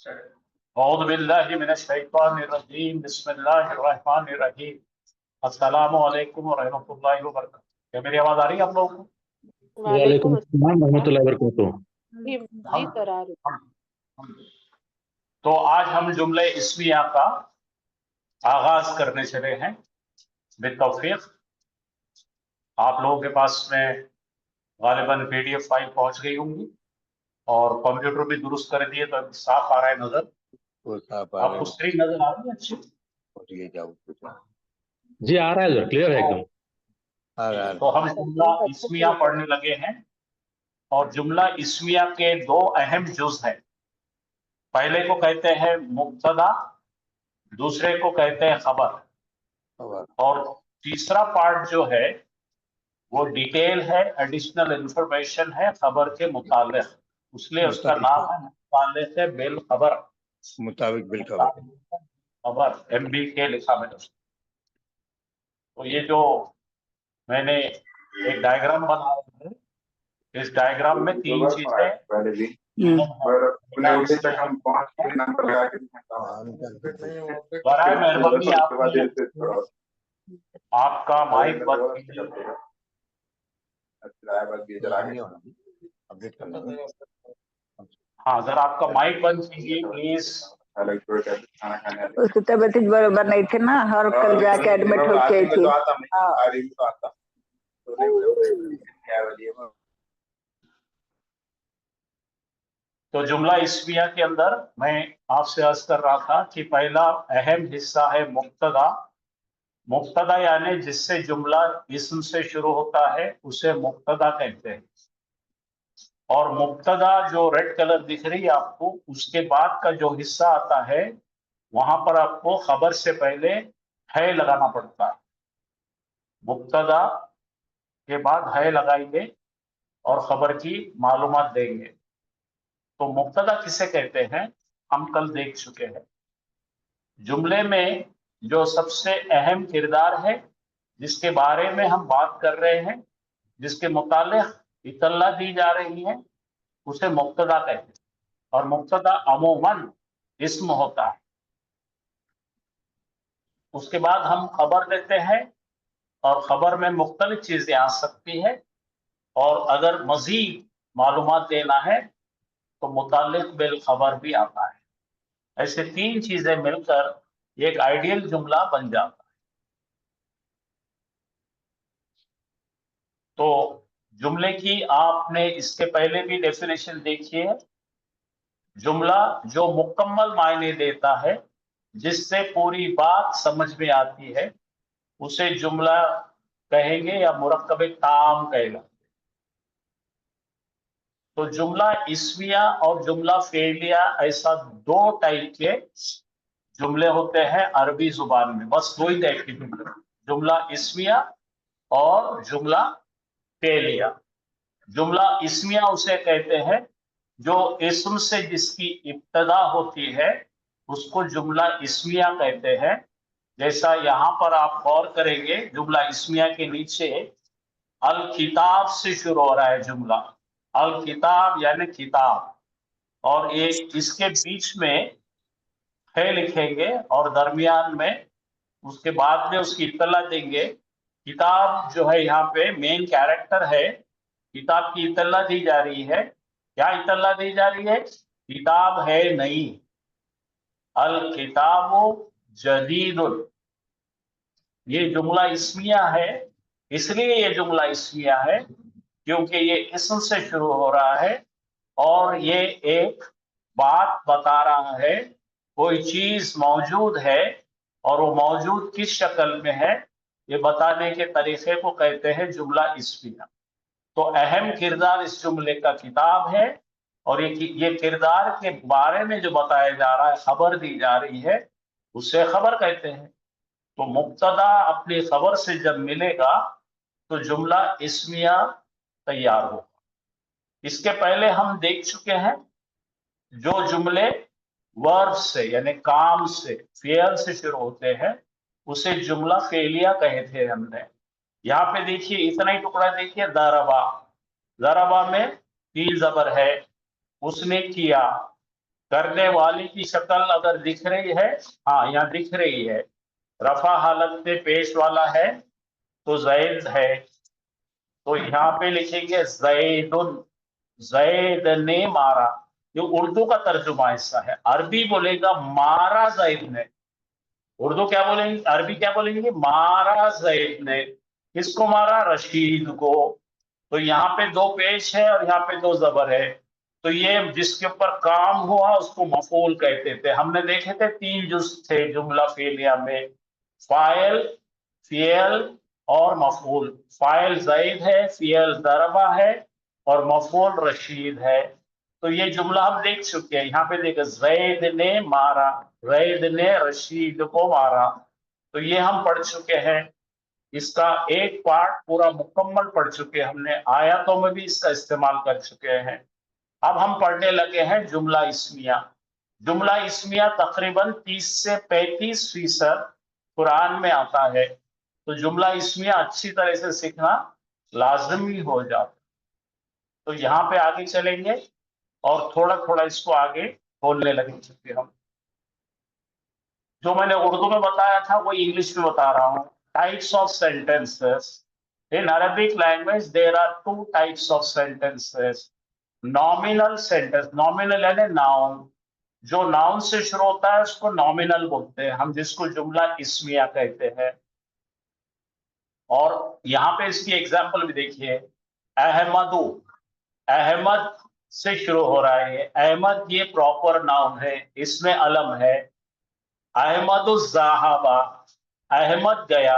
औज़ु बिल्लाहि मिनश शैतानिर रजीम बिस्मिल्लाहिर रहमानिर रहीम अस्सलामु अलैकुम व रहमतुल्लाहि व बरकातहू। क्या मेरी आवाज आ रही है आप लोगों को? वालेकुम अस्सलाम रहमतुल्लाहि व बरकातहू। जी सर आ रही है। तो आज हम जुमले इस्मिया का आगाज करने चले हैं बितौफीक। आप लोगों के पास में गालिबन पीडीएफ फाइल पहुंच गई होंगी और कंप्यूटर भी दुरुस्त कर दिए तो साफ आ रहा है नजर। आपको स्क्रीन नजर आ रही है अच्छी? जी आ रहा है, क्लियर है एकदम। तो हम जुमला इस्मिया पढ़ने लगे हैं और जुमला इस्मिया के दो अहम जुज हैं। पहले को कहते हैं मुब्तदा, दूसरे को कहते हैं खबर। और तीसरा पार्ट जो है वो डिटेल है, एडिशनल इंफॉर्मेशन है खबर के मुतालिक, इसलिए उसका नाम है मुतालिक बिल खबर, मुताबिक बिल खबर। खबर MB के लिखा मैंने। तो ये जो मैंने एक डायग्राम बनाया है, इस डायग्राम में तीन चीजें बराए मेहरबानी आपका माइक बंद कीजिए। हाँ, अगर आपका माइक बंद कीजिए प्लीज। उसकी तबीयत बराबर नहीं थी ना, हर कल जाके एडमिट होके आई थी। तो जुमला इस्मिया के अंदर मैं आपसे अर्ज कर रहा था कि पहला अहम हिस्सा है मुब्तदा। मुब्तदा यानी जिससे जुमला इस्म से शुरू होता है उसे मुब्तदा कहते हैं। और मुब्तदा जो रेड कलर दिख रही है आपको, उसके बाद का जो हिस्सा आता है वहां पर आपको खबर से पहले है लगाना पड़ता है। मुब्तदा के बाद है लगाएंगे और खबर की मालूमात देंगे। तो मुब्तदा किसे कहते हैं हम कल देख चुके हैं। जुमले में जो सबसे अहम किरदार है जिसके बारे में हम बात कर रहे हैं, जिसके मुतालिक इतला दी जा रही है, उसे मुब्तदा कहते हैं। और मुब्तदा अमूमन इस्म होता है। उसके बाद हम खबर देते हैं और खबर में मुख्तलिफ चीजें आ सकती है। और अगर मजीद मालूमात देना है तो मुतालिक बिल खबर भी आता है। ऐसे तीन चीजें मिलकर एक आइडियल जुमला बन जाता है। तो जुमले की आपने इसके पहले भी डेफिनेशन देखी है। जुमला जो मुकम्मल मायने देता है, जिससे पूरी बात समझ में आती है, उसे जुमला कहेंगे या मुरक्कब ताम कहेगा। तो जुमला इस्मिया और जुमला फेलिया ऐसा दो टाइप के जुमले होते हैं अरबी जुबान में। बस दो ही टाइप के जुमले, जुमला इस्मिया और जुमला फेलिया। जुमला इस्मिया उसे कहते हैं जो इस्म से जिसकी इब्तदा होती है उसको जुमला इस्मिया कहते हैं। जैसा यहां पर आप गौर करेंगे, जुमला इस्मिया के नीचे अल किताब से शुरू हो रहा है जुमला। अल किताब यानी किताब, और एक इसके बीच में है लिखेंगे और दरमियान में उसके बाद में उसकी इत्तला देंगे। किताब जो है यहाँ पे मेन कैरेक्टर है, किताब की इत्तला दी जा रही है। क्या इत्तला दी जा रही है? किताब है नई, अल किताबो जदीदुल। ये जुमला इस्मिया है, इसलिए ये जुमला इस्मिया है क्योंकि ये इस्म से शुरू हो रहा है और ये एक बात बता रहा है, कोई चीज मौजूद है और वो मौजूद किस शक्ल में है ये बताने के तरीके को कहते हैं जुमला इस्मिया। तो अहम किरदार इस जुमले का किताब है और ये किरदार के बारे में जो बताया जा रहा है, खबर दी जा रही है, उसे खबर कहते हैं। तो मुब्तदा अपनी खबर से जब मिलेगा तो जुमला इस्मिया तैयार होगा। इसके पहले हम देख चुके हैं जो जुमले वर्ब से यानी काम से, फेयर से शुरू होते हैं उसे जुमला फेलिया कहे थे हमने। यहाँ पे देखिए इतना ही टुकड़ा देखिए, दरबा। दरबा में तीन जबर है, उसने किया। करने वाले की शक्ल अगर दिख रही है, हाँ यहाँ दिख रही है, रफा हालत में पेश वाला है तो जैद है, तो यहाँ पे लिखेंगे जैदुन, जैद ने मारा। ये उर्दू का तर्जुमा ऐसा है। अरबी बोलेगा मारा जैद ने, उर्दू क्या बोलेंगे, अरबी क्या बोलेंगे, मारा जैद ने। किसको मारा, रशीद को। तो यहाँ पे दो पेश है और यहाँ पे दो जबर है, तो ये जिसके ऊपर काम हुआ उसको मफूल कहते थे। हमने देखे थे तीन जुज थे जुमला फेलिया में, फाइल, फियल और मफूल। फाइल जैद है, फियल दरबा है और मफूल रशीद है। तो ये जुमला हम देख चुके हैं। यहाँ पे देखो, जैद ने मारा, जैद ने रशीद को मारा, तो ये हम पढ़ चुके हैं। इसका एक पार्ट पूरा मुकम्मल पढ़ चुके हैं हमने, आयतों में भी इसका इस्तेमाल कर चुके हैं। अब हम पढ़ने लगे हैं जुमला इस्मिया। जुमला इस्मिया तकरीबन 30 से 35% कुरान में आता है, तो जुमला इस्मिया अच्छी तरह से सीखना लाजमी हो जाता। तो यहाँ पे आगे चलेंगे और थोड़ा थोड़ा इसको आगे बोलने लगे चुके हम। जो मैंने उर्दू में बताया था वो इंग्लिश में बता रहा हूँ। Types of sentences in Arabic language, there are two types of sentences. Nominal sentence, nominal यानी नाउन, जो नाउन से शुरू होता है उसको नॉमिनल बोलते हैं हम, जिसको जुमला इस्मिया कहते हैं। और यहाँ पे इसकी एग्जाम्पल भी देखिए, अहमदू, अहमद से शुरू हो रहा है। अहमद ये प्रॉपर नाउन है, इसमें अलम है। अहमदुज़्ज़ाहबा, अहमद गया,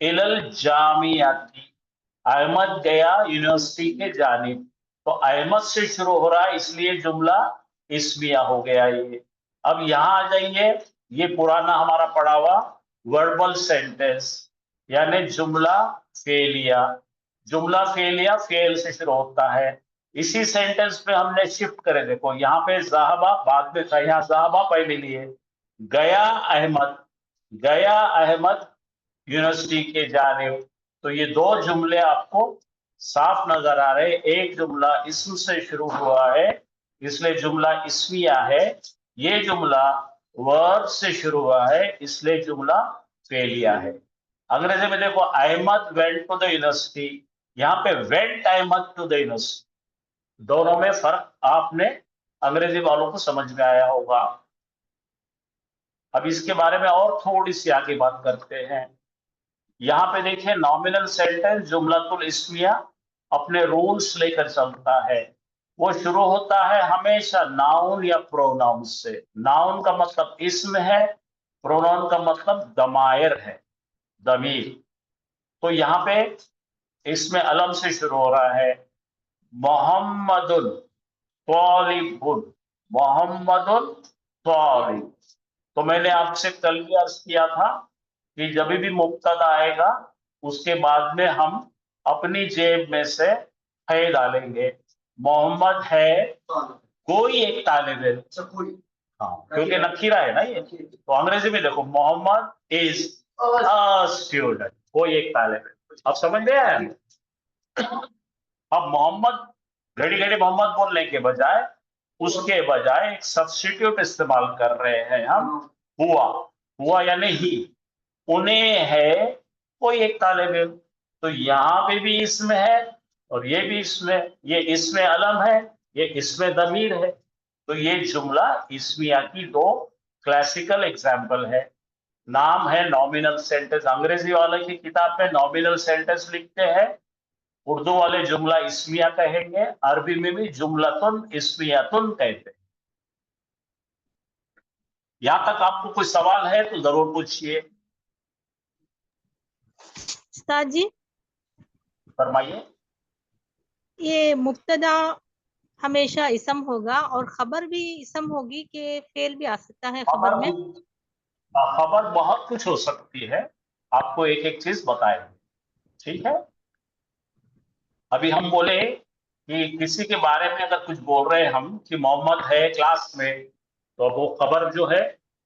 इलल जामियाती, अहमद गया यूनिवर्सिटी के जानिब। तो अहमद से शुरू हो रहा है इसलिए जुमला इस्मिया हो गया ये। अब यहां आ जाइए, ये पुराना हमारा पढ़ा हुआ वर्बल सेंटेंस यानी जुमला फेलिया। जुमला फेलिया फेल से शुरू होता है। इसी सेंटेंस पे हमने शिफ्ट करे, देखो यहाँ पे ज़ाहबा बाद में था, यहाँ ज़ाहबा पहले लिए, गया अहमद, गया अहमद यूनिवर्सिटी के जानिब। तो ये दो जुमले आपको साफ नजर आ रहे। एक जुमला इसम से शुरू हुआ है इसलिए जुमला इस्मिया है, ये जुमला वर्ब से शुरू हुआ है इसलिए जुमला फेलिया है। अंग्रेजी में देखो, Ahmad went to the university, यहाँ पे went Ahmad to the university, दोनों में फर्क आपने अंग्रेजी वालों को समझ में आया होगा। अब इसके बारे में और थोड़ी सी आगे बात करते हैं। यहाँ पे देखिए, नॉमिनल सेंटेंस जुमलातुल इस्मिया अपने रूल्स लेकर चलता है। वो शुरू होता है हमेशा नाउन या प्रोनाउन से। नाउन का मतलब इस्म है, प्रोनाउन का मतलब दमायर है, दमीर। तो यहाँ पे इसमें अलम से शुरू हो रहा है, मोहम्मदुन तालिबुन, मोहम्मदुन तालिब। तो मैंने आपसे कल भी अर्ज किया था कि जब भी मुब्तदा आएगा उसके बाद में हम अपनी जेब में से है डालेंगे। मोहम्मद है कोई एक तालिब इल्म, हाँ क्योंकि नकीरा है ना ये। तो अंग्रेजी में देखो, मोहम्मद इज अ स्टूडेंट, कोई एक तालिब इल्म। अब समझ में आया? अब मोहम्मद, घड़ी घड़ी मोहम्मद बोलने के बजाय उसके बजाय एक सब्स्टिट्यूट इस्तेमाल कर रहे हैं हम, हुआ। हुआ यानी ही, उन्हें है कोई एक तालिब इल्म। तो यहाँ पे भी इसमें है और ये भी इसमें, ये इसमें अलम है, ये इसमें दमीर है। तो ये जुमला इस्मिया की दो क्लासिकल एग्जाम्पल है। नाम है नॉमिनल सेंटेंस, अंग्रेजी वाले की किताब में नॉमिनल सेंटेंस लिखते हैं, उर्दू वाले जुमला इस्मिया कहेंगे, अरबी में भी जुमलतुन इस्मियातुन कहते हैं। यहां तक आपको कोई सवाल है तो जरूर पूछिए, उस्ताद जी, फरमाइए। ये मुब्तदा हमेशा इसम होगा और खबर भी इसम होगी कि फेल भी आ सकता है खबर में? खबर बहुत कुछ हो सकती है, आपको एक एक चीज बताएंगे, ठीक है। अभी हम बोले कि किसी के बारे में अगर कुछ बोल रहे हैं हम कि मोहम्मद है क्लास में, तो वो खबर जो है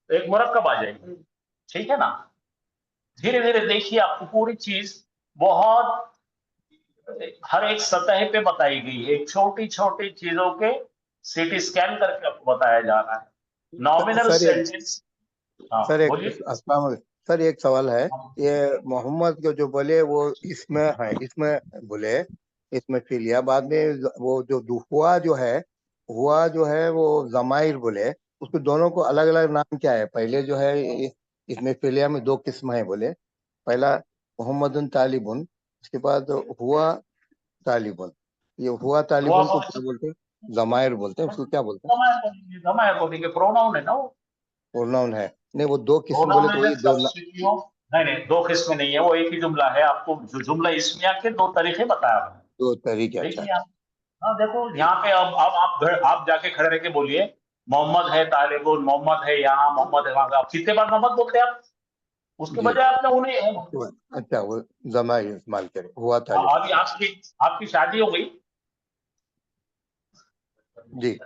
एक मुरक्कब आ जाएगी, ठीक है ना। धीरे धीरे देखिए, आपको पूरी चीज बहुत हर एक सतह पे बताई गई है, छोटी छोटी चीजों के सीटी स्कैन करके आपको बताया जा रहा है। Nominal sir, sentence. हाँ सर एक बोलिए। अस्सलाम वालेकुम। सर एक सवाल है, ये मोहम्मद को जो बोले वो इसमें है, इसमें बोले इसमें फिलिया, बाद में वो जो हुआ जो है वो जमाइर बोले, उसको दोनों को अलग अलग नाम क्या है? पहले जो है इसमें फिलिया में 2 किस्म है बोले, पहला मोहम्मदुन तालिबुन, उसके बाद हुआ तालिबुन। ये हुआ हुआ तालिबुन को क्या बोलते हैं? जमाइर बोलते हैं, उसको क्या बोलते हैं? जमायर बोलेंगे, प्रोनाउन है ना वो। प्रोनाउन है। नहीं, वो 2 किस्म बोले प्रोनाउन तो है वही सब्स्टिट्यूट। नहीं नहीं, दो किस्म नहीं है, वो एक ही जुमला है। आपको जो जुमला इस्मिया के दो तरीके बताया मैंने। दो तरीके। अच्छा देखिए आप, हाँ देखो यहाँ पे अब आप जाके खड़े रह के बोलिए, मोहम्मद है तालिबुन, मोहम्मद है यहाँ, मोहम्मद है वहां। आप कितने बार मोहम्मद बोलते हैं आप? उसके जी। बजाय आपने उन्हें अच्छा, वो जमाइर इस्तेमाल करे, हुआ तालिबुन। अभी आपकी आपकी शादी हो गई। जी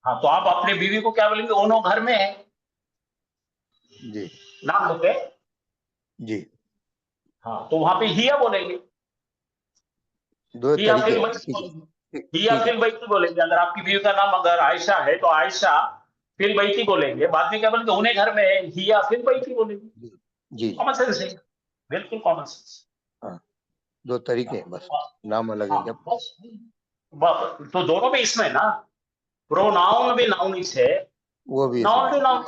हाँ, तो आप अपने बीवी को क्या बोलेंगे? ओनो घर में है, जी नाम लेके। जी। हाँ, तो वहां पे हिया बोलेंगे। दो हिया तरीके फिल हैं। बैती ठीक है, बोलेंगे। हिया ठीक है। फिल बैती बोलेंगे। अगर आपकी बीवी का नाम अगर आयशा है तो आयशा फिल बैती बोलेंगे। बाद में क्या बोलेंगे? उन्हें घर में है, हिया फिल बैती बोलेंगे। जी जी। कॉमन सेंस है, बिल्कुल कॉमन सेंस। हाँ, 2 तरीके हैं बस, नाम अलग है हाँ क्या? बस। तो दोनों भी इसमें ना, प्रोनाउन भी नाउन ही है, वो भी इसमें नाउन भी है। नाउन।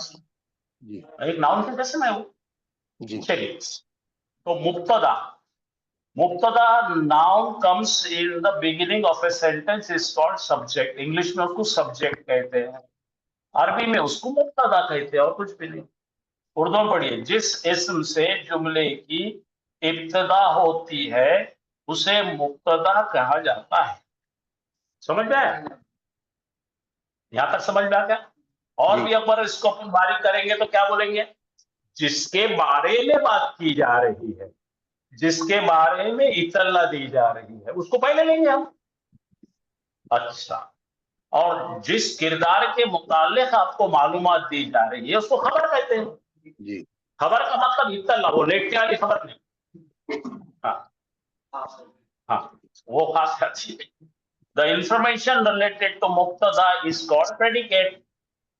जी एक नाउन के जैसे मैं हूँ। जी। चलिए, तो मुब्तदा। मुब्तदा noun comes in the beginning of a sentence is called subject. English में उसको सब्जेक्ट कहते हैं, अरबी में उसको मुब्तदा कहते हैं, और कुछ भी नहीं। उर्दू में पढ़िए, जिस इस्म से जुमले की इब्तदा होती है उसे मुब्तदा कहा जाता है। समझ में आया? यहां तक समझ में आ गया? और जी भी अगर इसको अपन बारीक करेंगे तो क्या बोलेंगे? जिसके बारे में बात की जा रही है, जिसके बारे में इतला दी जा रही है, उसको पहले लेंगे हम। अच्छा, और जिस किरदार के मुतालिक आपको मालूमात दी जा रही है उसको खबर कहते हैं। जी। खबर का मतलब इतला, वो लेटने वाली खबर नहीं। हाँ हाँ, वो खास अच्छी है। द इंफॉर्मेशन रिलेटेड टू मुब्तदा इज कॉल्ड प्रेडिकेट।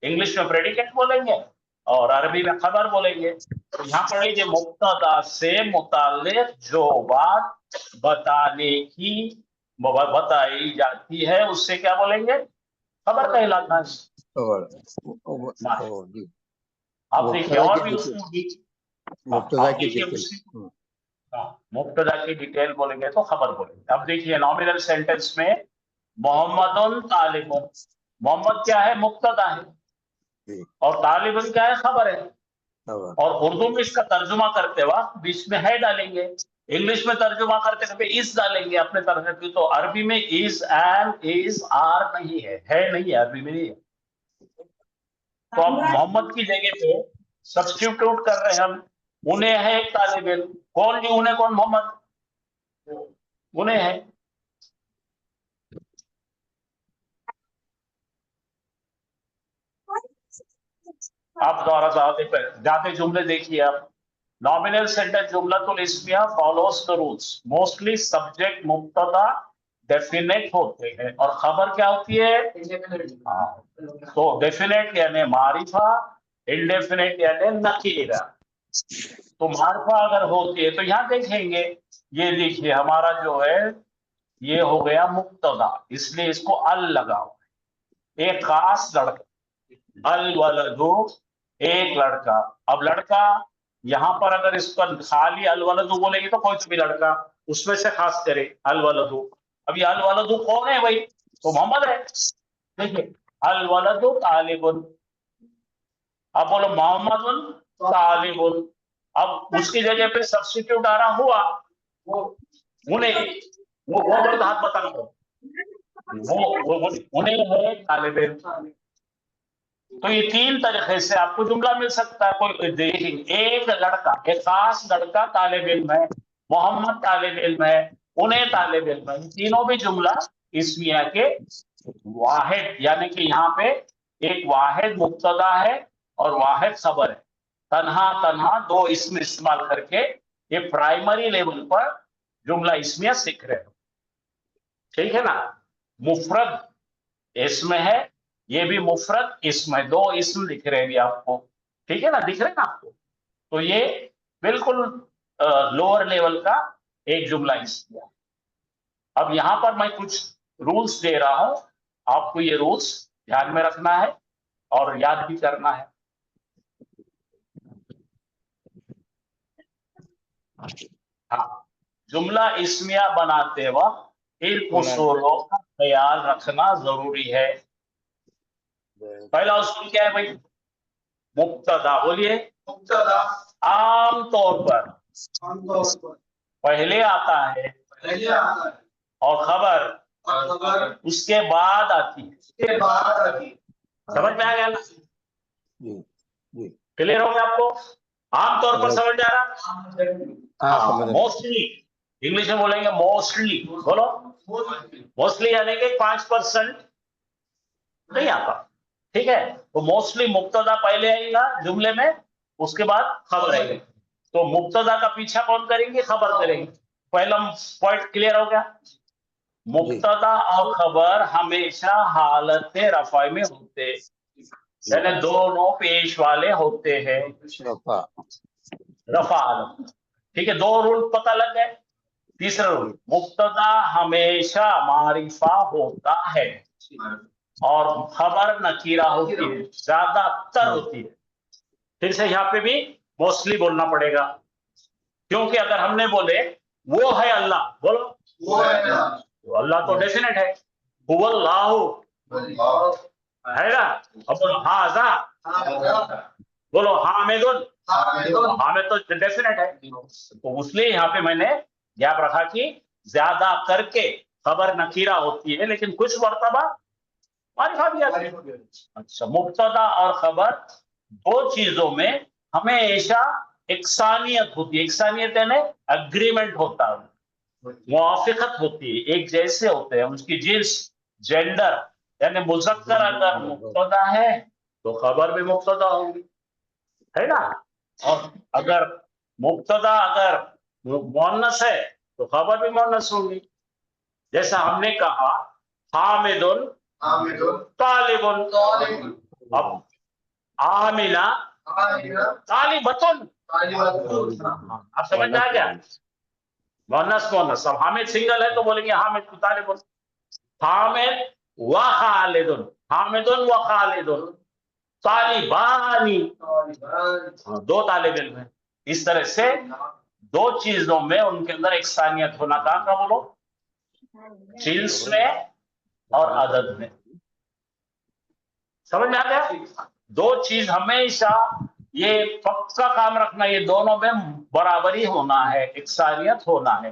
इंग्लिश में प्रेडिकेट बोलेंगे और अरबी में खबर बोलेंगे। तो यहाँ पर लीजिए, मुब्तदा से मुताल्लिक जो बात बताने की बताई जाती है उससे क्या बोलेंगे? खबर कहलाता है। और जी, आप देखिए, मुब्तदा और की भी डिटेल, उसमें भी। हाँ, मुब्तदा आप की देखिए डिटेल। उसी। हाँ, मुब्तदा की डिटेल बोलेंगे तो खबर बोलेंगे। अब देखिए नॉमिनल सेंटेंस में, मोहम्मदुन तालिबुन। मोहम्मद क्या है? मुब्तदा है। जी। और तालिबुन क्या है? खबर है। खबर। और उर्दू में इसका तर्जुमा करते वक्त बीच में है डालेंगे। इंग्लिश में तर्जुमा करते हुए इस डालेंगे अपने तरह की। तो अरबी में इज एंड इज आर नहीं है नहीं है, अरबी में नहीं है। तो अब मोहम्मद की जगह पे सब्स्टिट्यूट कर रहे हैं हम। उन्हें है एक तालिब इल्म। कौन जी उन्हें? कौन? मोहम्मद। उन्हें है। आप दोबारा जाते जुमले देखिए आप। नॉमिनल सेंटेंस जुमलतुल इस्मिया follows the rules. Mostly subject मुब्तदा डेफिनेट होते हैं और खबर क्या होती है? हाँ, तो डेफिनेट यानी मारिफा, इंडेफिनेट यानी नकीरा। तो मारिफा अगर होती है तो यहाँ देखेंगे, ये देखिए हमारा जो है ये हो गया मुब्तदा, इसलिए इसको अल लगाओ। एक खास लड़का, अल वलदु, एक लड़का। अब लड़का यहां पर अगर इस पर खाली अल वलदु बोलेंगे तो कोई भी लड़का, उसमें से खास करे अल वलदु। अब ये अल वलदु कौन है भाई? तो मोहम्मद है। देखिए, अल वलदु तालिबुन। अब बोलो मोहम्मदुन तालिबुन। अब उसकी जगह पे सब्स्टिट्यूट आ रहा हुआ, वो उन्हें, वो बोलो तो हाथ बताना दो। वो उन्हें है तालिब इल्म। तो ये 3 तरीके से आपको जुमला मिल सकता है। कोई देखिए, एक लड़का, एक खास लड़का तालिब इल्म है, मोहम्मद तालिब इल्म है, उन्हें तालिब इल्म है। तीनों भी जुमला इस्मिया के वाहिद, यानी कि यहाँ पे एक वाहिद मुब्तदा है और वाहिद खबर है। तन्हा तन्हा 2 इसम इस्तेमाल करके ये प्राइमरी लेवल पर जुमला इस्मिया सीख रहे हो। ठीक है ना? मुफरद इसम है, ये भी मुफरद इसम है, दो इसम दिख रहे हैं भी आपको, ठीक है ना, दिख रहे हैं ना आपको। तो ये बिल्कुल लोअर लेवल का एक जुमला इसमिया। अब यहां पर मैं कुछ रूल्स दे रहा हूं, आपको ये रूल्स ध्यान में रखना है और याद भी करना है। हाँ, जुमला इसमिया बनाते वक्त इन उसूलों का ख्याल रखना जरूरी है। पहला उसूल क्या है भाई? मुब्तदा, बोलिए। मुब्तदा आमतौर पर पहले आता है और खबर उसके बाद आती है। समझ में आ गया ना? जी क्लियर हो गया आपको? आमतौर पर समझ आ रहा? हाँ, मोस्टली इंग्लिश में बोलेंगे मोस्टली, बोलो। मोस्टली यानी कि 5% नहीं आता, ठीक है। तो मोस्टली मुब्तदा पहले आएगा जुमले में, उसके बाद खबर आएगी। तो मुब्तदा का पीछा कौन करेंगे? खबर करेंगे। पहला पॉइंट क्लियर हो गया। मुब्तदा और खबर हमेशा हालत रफ़ा में होते, यानी दोनों पेश वाले होते हैं, रफा आलम, ठीक है। दो रूल पता लग गए। तीसरा रूल, मुब्तदा हमेशा मारिफा होता है और खबर नकीरा होती है, ज्यादातर होती है। फिर से यहाँ पे भी मोस्टली बोलना पड़ेगा, क्योंकि अगर हमने बोले वो है अल्लाह, बोलो वो है अल्लाह, तो अल्लाह तो डेफिनेट है, हुवल्लाहु है ना। अब बोलो हाजा, बोलो हामिदुन, हामिद तो डेफिनेट है। तो इसलिए यहाँ पे मैंने गैप रखा कि ज्यादा करके खबर नकीरा होती है, लेकिन कुछ मर्तबा मारिफा भी आती है। अच्छा, मुब्तदा और खबर दो चीजों में हमेशा एकसानियत होती है। एकसानियत यानी अग्रीमेंट होता है, मुआफिकत होती है, एक जैसे होते हैं। उसकी जिन्स, जेंडर, यानी मुज़क्कर अगर मुब्तदा है तो खबर भी मुब्तदा होगी, है ना। और अगर मुब्तदा अगर मुअन्नस है तो खबर भी मुअन्नस होगी। जैसा हमने कहा हामिदुन तालिबुन, अब आमिना तालिबतुन, आप समझ में आ गया? मुअन्नस मुअन्नस। अब हामिद सिंगल है तो बोलेंगे हामिद तालिबुन। हामिद व खालिदुन, हामिदुन व खालिदुन, तालिबानी, दो तालिब इल्म है। इस तरह से दो चीजों में उनके अंदर एकसानियत होना, कहाँ का बोलो? जिन्स में और अदद में। समझ में आ गया? दो चीज हमेशा ये पक्का काम रखना, ये दोनों में बराबरी होना है, एकसानियत होना है।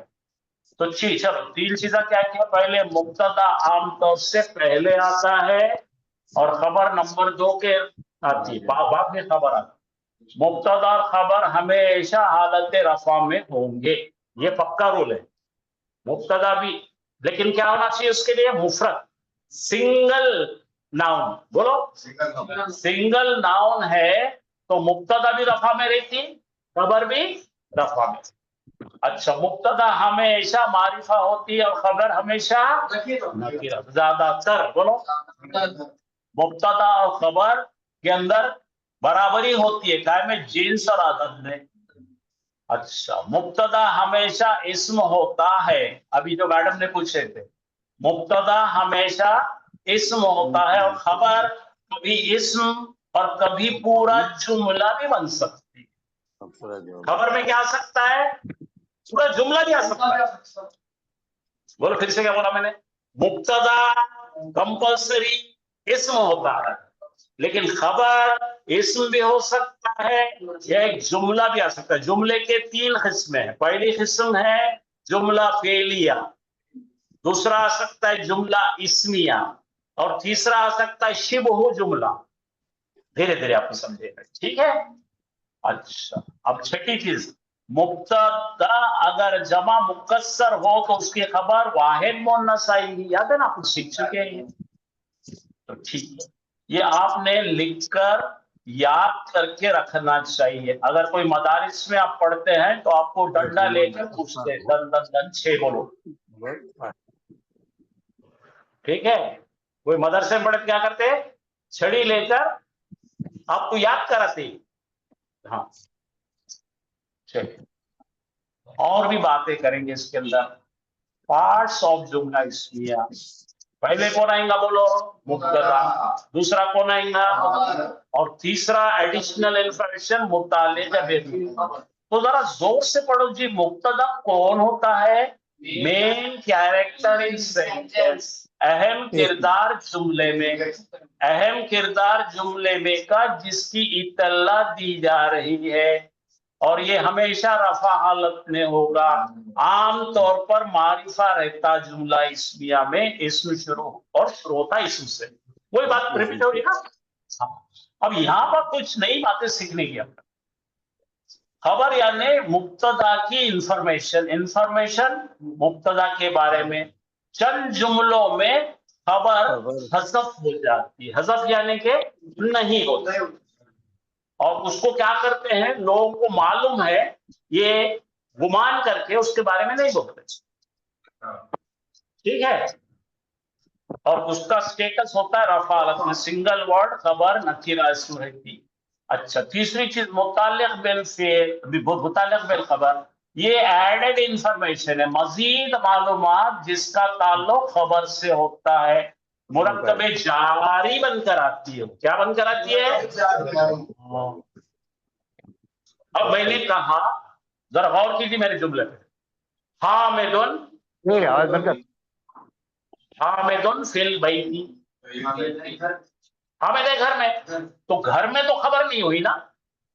तो चलो तीन चीजें क्या क्या? पहले मुब्तदा आमतौर से पहले आता है और खबर नंबर 2 के आती है, बाद में खबर आती है। मुब्तदा और खबर हमेशा हालत रफा में होंगे, ये पक्का रूल है। मुब्तदा भी, लेकिन क्या होना चाहिए उसके लिए? मुफरद, सिंगल नाउन, बोलो। सिंगल नाउन है तो मुब्तदा भी रफा में रहती, खबर भी रफा में। अच्छा, मुब्तदा हमेशा मारिफा होती है और खबर हमेशा नकीरा, ज्यादातर, बोलो। मुब्तदा और खबर के अंदर बराबरी होती है, क्या में? जिन्स और अदद में। अच्छा, मुब्तदा हमेशा इस्म होता है, अभी जो मैडम ने पूछे थे, मुब्तदा हमेशा इस्म होता है और खबर कभी इस्म और कभी पूरा जुमला भी बन सकती है। खबर में क्या आ सकता है? पूरा जुमला भी आ सकता है। बोलो फिर से, क्या बोला मैंने? मुब्तदा कंपल्सरी इस्म होता है, लेकिन खबर इस्म भी हो सकता है या एक जुमला भी आ सकता है। जुमले के 3 किस्में हैं। पहली किस्म है जुमला फेलिया, दूसरा आ सकता है जुमला इस्मिया, और तीसरा आ सकता है शिबहु जुमला। धीरे धीरे आपको समझेगा, ठीक है। अच्छा, अब छठी चीज, मुब्तदा अगर जमा मुकस्सर हो तो उसकी खबर वाहिद मुअन्नस आएगी। याद है ना, आप सीख चुके हैं। तो ठीक है, ये आपने लिखकर याद करके रखना चाहिए। अगर कोई मदारिस में आप पढ़ते हैं तो आपको डंडा लेकर पूछते हैं, दन 6 बोलो, ठीक है। कोई मदरसे में पढ़े क्या करते हैं, छड़ी लेकर आपको याद कराते हैं। हाँ चलिए और भी बातें करेंगे इसके अंदर। पार्ट्स ऑफ जुमला इस्मिया, पहले कौन आएगा बोलो, मुब्तदा। दूसरा कौन आएगा, और तीसरा एडिशनल इंफॉर्मेशन मुतालिका बिल। तो जरा जोर से पढ़ो जी, मुब्तदा कौन होता है, मेन कैरेक्टर इन सेंटेंस, अहम किरदार जुमले में, अहम किरदार जुमले में का जिसकी इत्तला दी जा रही है, और ये हमेशा रफा हालत में होगा। आम तौर पर मारिफा रहता जुमला इस्मिया में, इसमें शुरू और शुरू होता इसम से। वही बात रिपीट हो रही है ना। अब यहाँ पर कुछ नई बातें सीखने की अपने। खबर यानी मुब्तदा की इंफॉर्मेशन, इंफॉर्मेशन मुब्तदा के बारे में। चंद जुमलों में खबर हज़फ हो जाती है, हज़फ यानी कि नहीं होती, और उसको क्या करते हैं, लोगों को मालूम है ये गुमान करके उसके बारे में नहीं बोलते, ठीक है। और उसका स्टेटस होता है रफा हालत में, सिंगल वर्ड खबर नकीरा इसमें रहती। अच्छा, तीसरी चीज मुताल्लिक बिल फेल, मुताल्लिक बिल खबर, ये एडेड इंफॉर्मेशन है, मजीद मालूमात जिसका ताल्लुक खबर से होता है। मुरक्कबे जारी बनकर आती है, क्या बनकर आती है। अब मैंने कहा, जरा गौर कीजिए मेरे जुमले पे, हामिदुन, आवाज बंद कर। हामिदुन फिल बैती, हामिद है घर में, तो घर में तो खबर नहीं हुई ना,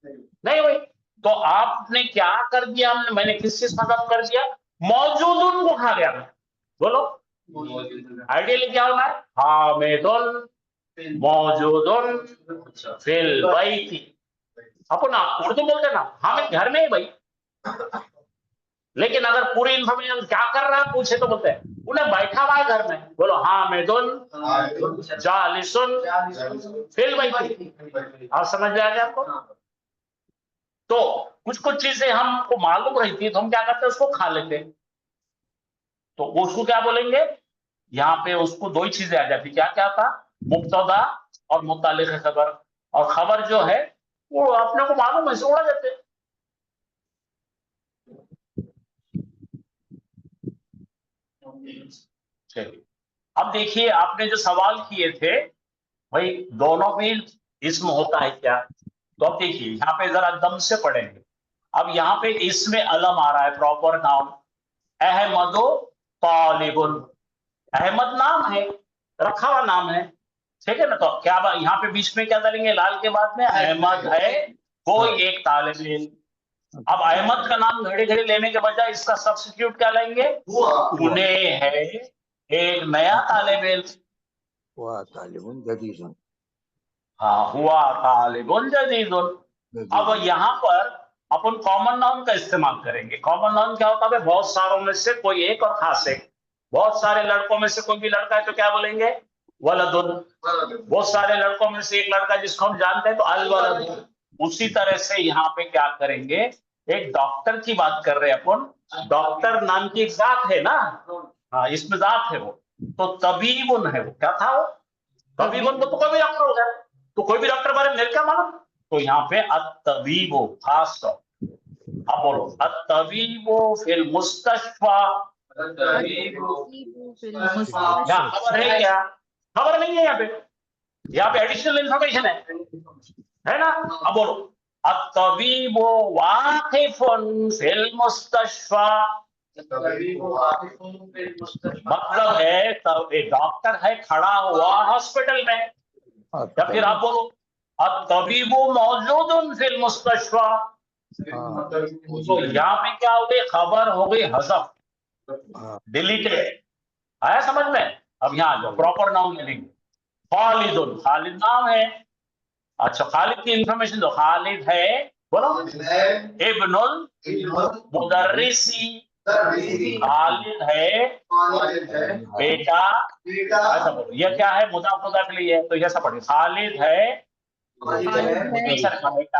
नहीं हुई, तो आपने क्या कर दिया, हमने, मैंने किस चीज का काम कर दिया, मौजूदुन को उठा गया। बोलो आइडियली क्या होना है, हामिदुन मौजूदुन फिल बैती। अपन उर्दू बोलते ना, हामिद घर में ही भाई, लेकिन अगर पूरी इंफॉर्मेशन क्या कर रहा है पूछे तो बोलते हैं उन्हें बैठा हुआ है घर में। बोलो हामिदुन जालिसुन फिल बैती। आप समझ जाएगा आपको। तो कुछ कुछ चीजें हमको मालूम रहती है तो हम क्या करते हैं, उसको खा लेते हैं, तो उसको क्या बोलेंगे, यहाँ पे उसको दो ही चीजें आ जाती, क्या क्या था, मुब्तदा और मुतालिक खबर। और खबर जो है वो अपने को मालूम है, उड़ा देते हैं। चलिए अब देखिए, आपने जो सवाल किए थे भाई, दोनों भी इस्म होता है क्या, तो अब देखिए यहाँ पे जरा दम से पढ़ेंगे। अब यहाँ पे इसमें अलम आ रहा है, प्रॉपर नाउन, अहमदो तालिबुन, अहमद नाम है, रखा हुआ नाम है, ठीक है ना। तो क्या यहाँ पे बीच में क्या डालेंगे, लाल के बाद में अहमद है कोई एक तालिब इल्म। अब अहमद का नाम घड़ी घड़ी लेने के बजाय इसका सब्स्टिट्यूट क्या लेंगे, उन्हें है एक नया तालिब इल्म, हुआ तालिबुन जदीदुन। हाँ, हुआ तालिबुन जदीदुन। अब यहाँ पर अपन कॉमन नाउन का इस्तेमाल करेंगे। कॉमन नाउन क्या होता है, बहुत सारों में से कोई एक और खास एक। बहुत सारे लड़कों में से कोई भी लड़का है तो क्या बोलेंगे, वलदुन। बहुत सारे लड़कों में से एक लड़का जिसको हम जानते हैं तो अल वलद। उसी तरह से यहाँ पे क्या करेंगे, एक डॉक्टर की बात कर रहे हैं अपन, डॉक्टर नाम की एक जात है ना, हाँ इसमें जात है वो, तो तबीबुन है वो, क्या था वो, तबीबुन, वो तो कोई भी डॉक्टर हो गया, तो कोई भी डॉक्टर बारे में क्या मालूम, तो यहाँ पे अत-तबीबो खास तौर। अब बोलो अत-तबीबो फिल मुस्तशफा, यहाँ खबर है क्या, खबर नहीं है, यहाँ पे एडिशनल इंफॉर्मेशन है ना। अब बोलो अत-तबीबो वाकिफुन फिल मुस्तशफा, मतलब है तब एक डॉक्टर है खड़ा हुआ हॉस्पिटल में। या फिर आप बोलो अत-तबीबो मौजूदुन फिल मुस्तशफा, तो यहाँ पे क्या हो गई, खबर हो गई हज़फ, डिलीटेड, आया समझ में। अब यहाँ जो प्रॉपर नाउन लेंगे, खालिदुन, खालिद नाम है। अच्छा, खालिद की इंफॉर्मेशन दो, खालिद है बोलो इब्नुल मुदर्रिसी, खालिद है बेटा, ऐसा बोलो। ये क्या है, मुदाफ मुदाफ के लिए है, तो ऐसा पढ़िए, खालिद है टीचर का बेटा,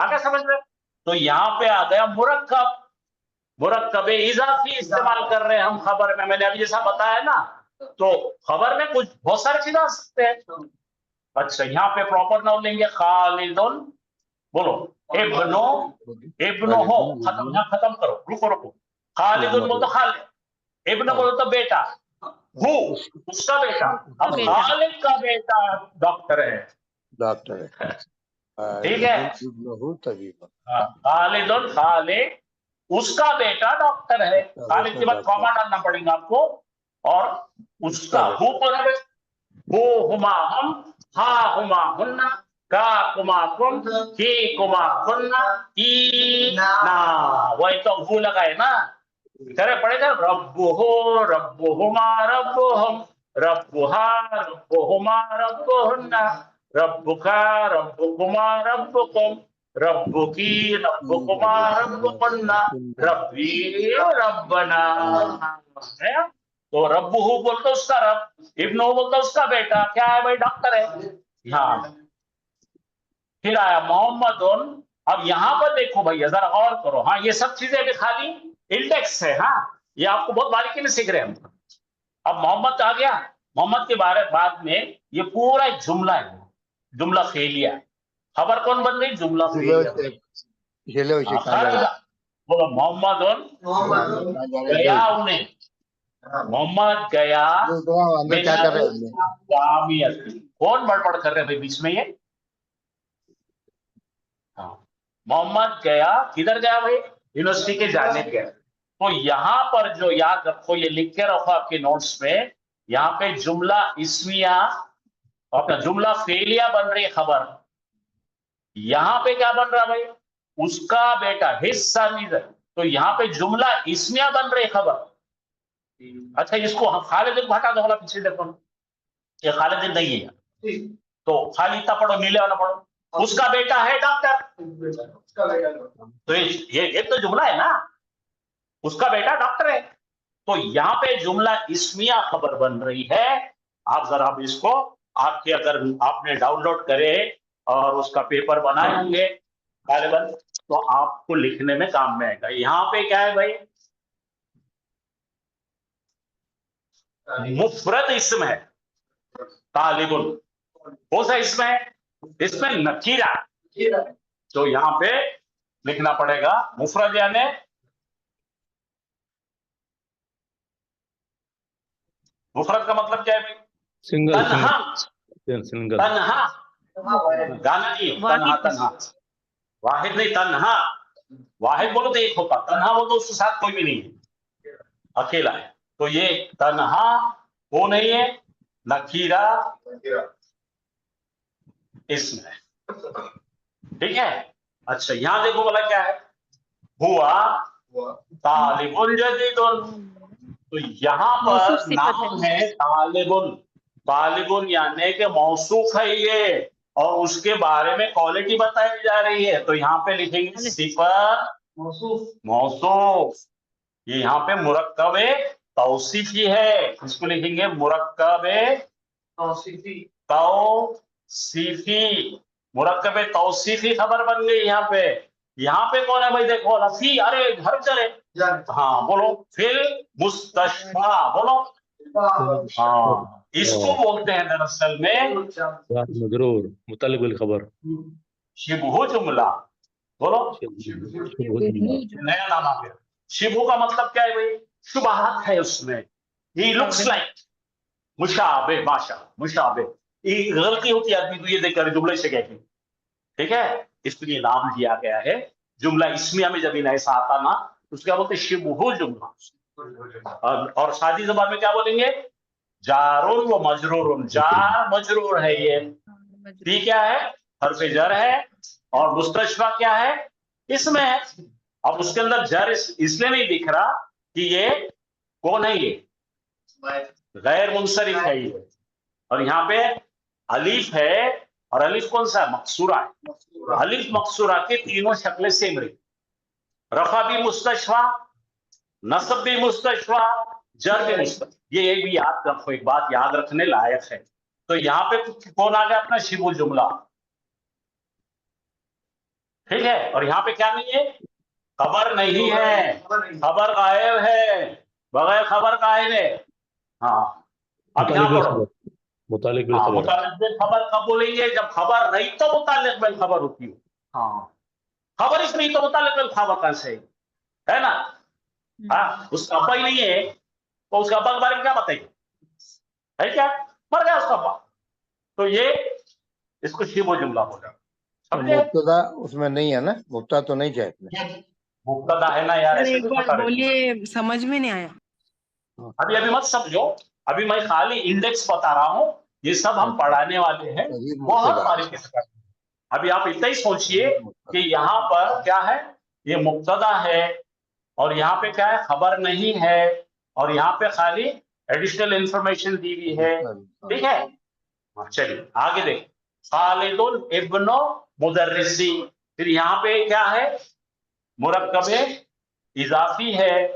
आगे समझ में। तो यहाँ पे आ गया मुरक्कब, मुरक्कबे इजाफी इस्तेमाल कर रहे हैं हम खबर में। मैंने अभी जैसा बताया ना, तो खबर में कुछ बहुत सारी चीजें आ सकते हैं। अच्छा, यहाँ पे प्रॉपर नाउन लेंगे खालिदुन, बोलो इब्नो, इब्नो हो, खत्म, यहाँ खत्म करो, रुको रुको। खालिदुन बोलो तो खालिद, इब्न बोलो तो बेटा, हु उसका बेटा। अब बेटा। खालिद का बेटा डॉक्टर है, डॉक्टर है। ठीक है। इब्नुहु तबीब। खालिदुन, खालिद उसका बेटा डॉक्टर है। खालिद के बाद डॉक्टर। कॉमा डालना पड़ेगा आपको, और उसका हु कौन है? हु हुमा हम, हा हुमा हुन्ना, का कुमा कुम, ही कुमा कुन्ना, ई ना। वही तो हु लगाए ना, करे पड़ेगा। रब्बुहु रब्बुहुमा रब्बुहुम, रब्बुहा रब्बुहुमा रब्बुहुन्ना, रब्बुका रब्बुकुमा रब्बुकुम, रब्बुकी रब्बुकुमा रब्बुकुन्ना, रब्बी रब्बना। है? तो रब्बुहु बोलते उसका रब, इब्नु बोलते उसका बेटा। क्या है भाई? डॉक्टर है। हाँ, फिर आया मोहम्मदुन। अब यहाँ पर देखो भैया, जरा गौर करो। हाँ, ये सब चीजें अभी खाली इंडेक्स है। हाँ, ये आपको बहुत बारीकी में सीख रहे हैं हम। अब मोहम्मद आ गया, मोहम्मद के बारे बाद में ये पूरा एक जुमला है, जुमला फेलिया। खबर कौन बन गई? जुमला फेलिया। खर्ज, बोलो मोहम्मदुन गया उन्हें, मोहम्मद गया अंदर क्या कर रहे हैं? जामियत। कौन बड़बड़ कर रहे हैं भाई बीच में ये? हाँ, मोहम्मद गया, किधर गया भाई? यूनिवर्सिटी के जानिब गया। तो यहां पर जो याद रखो, ये लिख के रखो आपके नोट्स में, यहाँ पे जुमला इस्मिया, अपना जुमला फेलिया बन रही है खबर। यहां पे क्या बन रहा भाई? उसका बेटा, हिज सन इज। तो यहाँ पे जुमला इस्मिया बन रही खबर। अच्छा, इसको हम खालिद को हटा दो, वाला पीछे देखो, ये खालिद नहीं है, तो खाली इतना पढ़ो, नीले वाला पढ़ो। उसका बेटा है डॉक्टर। तो ये तो जुमला है ना, उसका बेटा डॉक्टर है। तो यहाँ पे जुमला इस्मिया खबर बन रही है। आप जरा अब इसको, आपके अगर आपने डाउनलोड करे और उसका पेपर बनाए होंगे गालिबन, तो आपको लिखने में काम में आएगा। यहाँ पे क्या है भाई? मुफरद इसम है तालिबुन। कौन सा इसम है? इसमें नकीरा। तो यहाँ पे लिखना पड़ेगा मुफरद, यानी मुफरद का मतलब क्या है भाई? सिंगल तन्हा, सिंगल तन्हा, गाना नहीं, तन्हा तन्हा, वाहिद नहीं, तन्हा। वाहिद बोलो तो एक होता, तन्हा बोलो तो उसके साथ कोई भी नहीं है, अकेला है। तो ये तन्हा वो नहीं है, नकीरा इसमें, ठीक है। अच्छा, यहां देखो बोला क्या है? हुआ तालिबुन जदीदुन। तो यहाँ मौसूफ पर सिफत है। नाम है तालिबुन। तालिबुन यानी कि मौसूफ है ये, और उसके बारे में क्वालिटी बताई जा रही है। तो यहाँ पे लिखेंगे सिफत मौसूफ। ये यहाँ पे मुरक्कब तौसीफी है, इसको लिखेंगे मुरक्कब तौसीफी। मुरक्कब तौसीफी खबर बन गई यहाँ पे। यहाँ पे कौन है भाई? देखो रफी, अरे घर चले। हाँ बोलो, फिर मुस्तशफा, बोलो। हाँ, इसको बोलते हैं दरअसल में मजरूर मुतालिक बिल खबर। शिबहु जुमला, बोलो। शुभ नया नाम आ गया। शिबहु का मतलब क्या है भाई? शुबहत है उसमें, ही लुक्स लाइक, मुशाबे, माशा मुशाबे। ये गलती होती है आदमी को ये देखकर जुमले से कहती, ठीक है, इसलिए नाम दिया गया है। जुमला इस्मिया में जब इन ऐसा आता ना, तो उसका बोलते शिबहु जुमला। और सादी जबान में क्या बोलेंगे? जारुन व मजरूरुन। जार मजरूर है ये। ती क्या है? हर्फ जर है। और मुस्तशफा क्या है? इसमें है। अब उसके अंदर जर इसलिए नहीं दिख रहा कि ये कौन है, ये गैर मुंसरिफ है ये। और यहाँ पे अलीफ है, और अलीफ कौन सा है? मकसूरा है। अलीफ मकसूरा के तीनों शक्लें सेम रही, रफा भी मुस्तशफा, नसब भी मुस्तशफा, जर भी मुस्तशफा। ये भी याद रखो, एक बात याद रखने लायक है। तो यहाँ पे कौन आ गया? अपना शिबुल जुमला, ठीक है। और यहाँ पे क्या नहीं है? खबर नहीं है, खबर गायब है, बगैर खबर गायब है। हाँ, अब यहाँ मुतालिक बिल पढ़ो। खबर, मुतालिक बिल हाँ, खबर। मुतालिक बिल खबर कब बोलेंगे? जब खबर नहीं तो मुतालिक बिल खबर होती है। हाँ, खबर ही नहीं तो मुतालिक बिल खबर कैसे है ना? हाँ, उसका अब्बा ही नहीं है तो उसका अब्बा के बारे में क्या बताइए? है क्या? मर गया उसका अब्बा। तो ये इसको शिबो जुमला बोला। तो समझे? मुब्तदा उसमें नहीं है ना, मुब्तदा तो नहीं है इसमें। मुब्तदा है ना यार, सर ऐसे एक भी बार पता नहीं। बोलिए, समझ में नहीं आया। अभी मत समझो, अभी मैं खाली इंडेक्स बता रहा हूँ। ये सब हम पढ़ाने वाले हैं, तजीद बहुत मुब्तदा। बारीकी से करते हैं। अभी आप इतना ही सोचिए तजीद मुब्तदा। कि यहाँ पर क्या है, ये मुब्तदा है और यहाँ पे क्या है, खबर नहीं है, और यहाँ पे खाली एडिशनल इंफॉर्मेशन दी हुई है। ठीक है, चलिए आगे देखें। खालिदुल इब्नो मुदर्रिसी, फिर यहाँ पे क्या है, मुरक्कबे इजाफी है।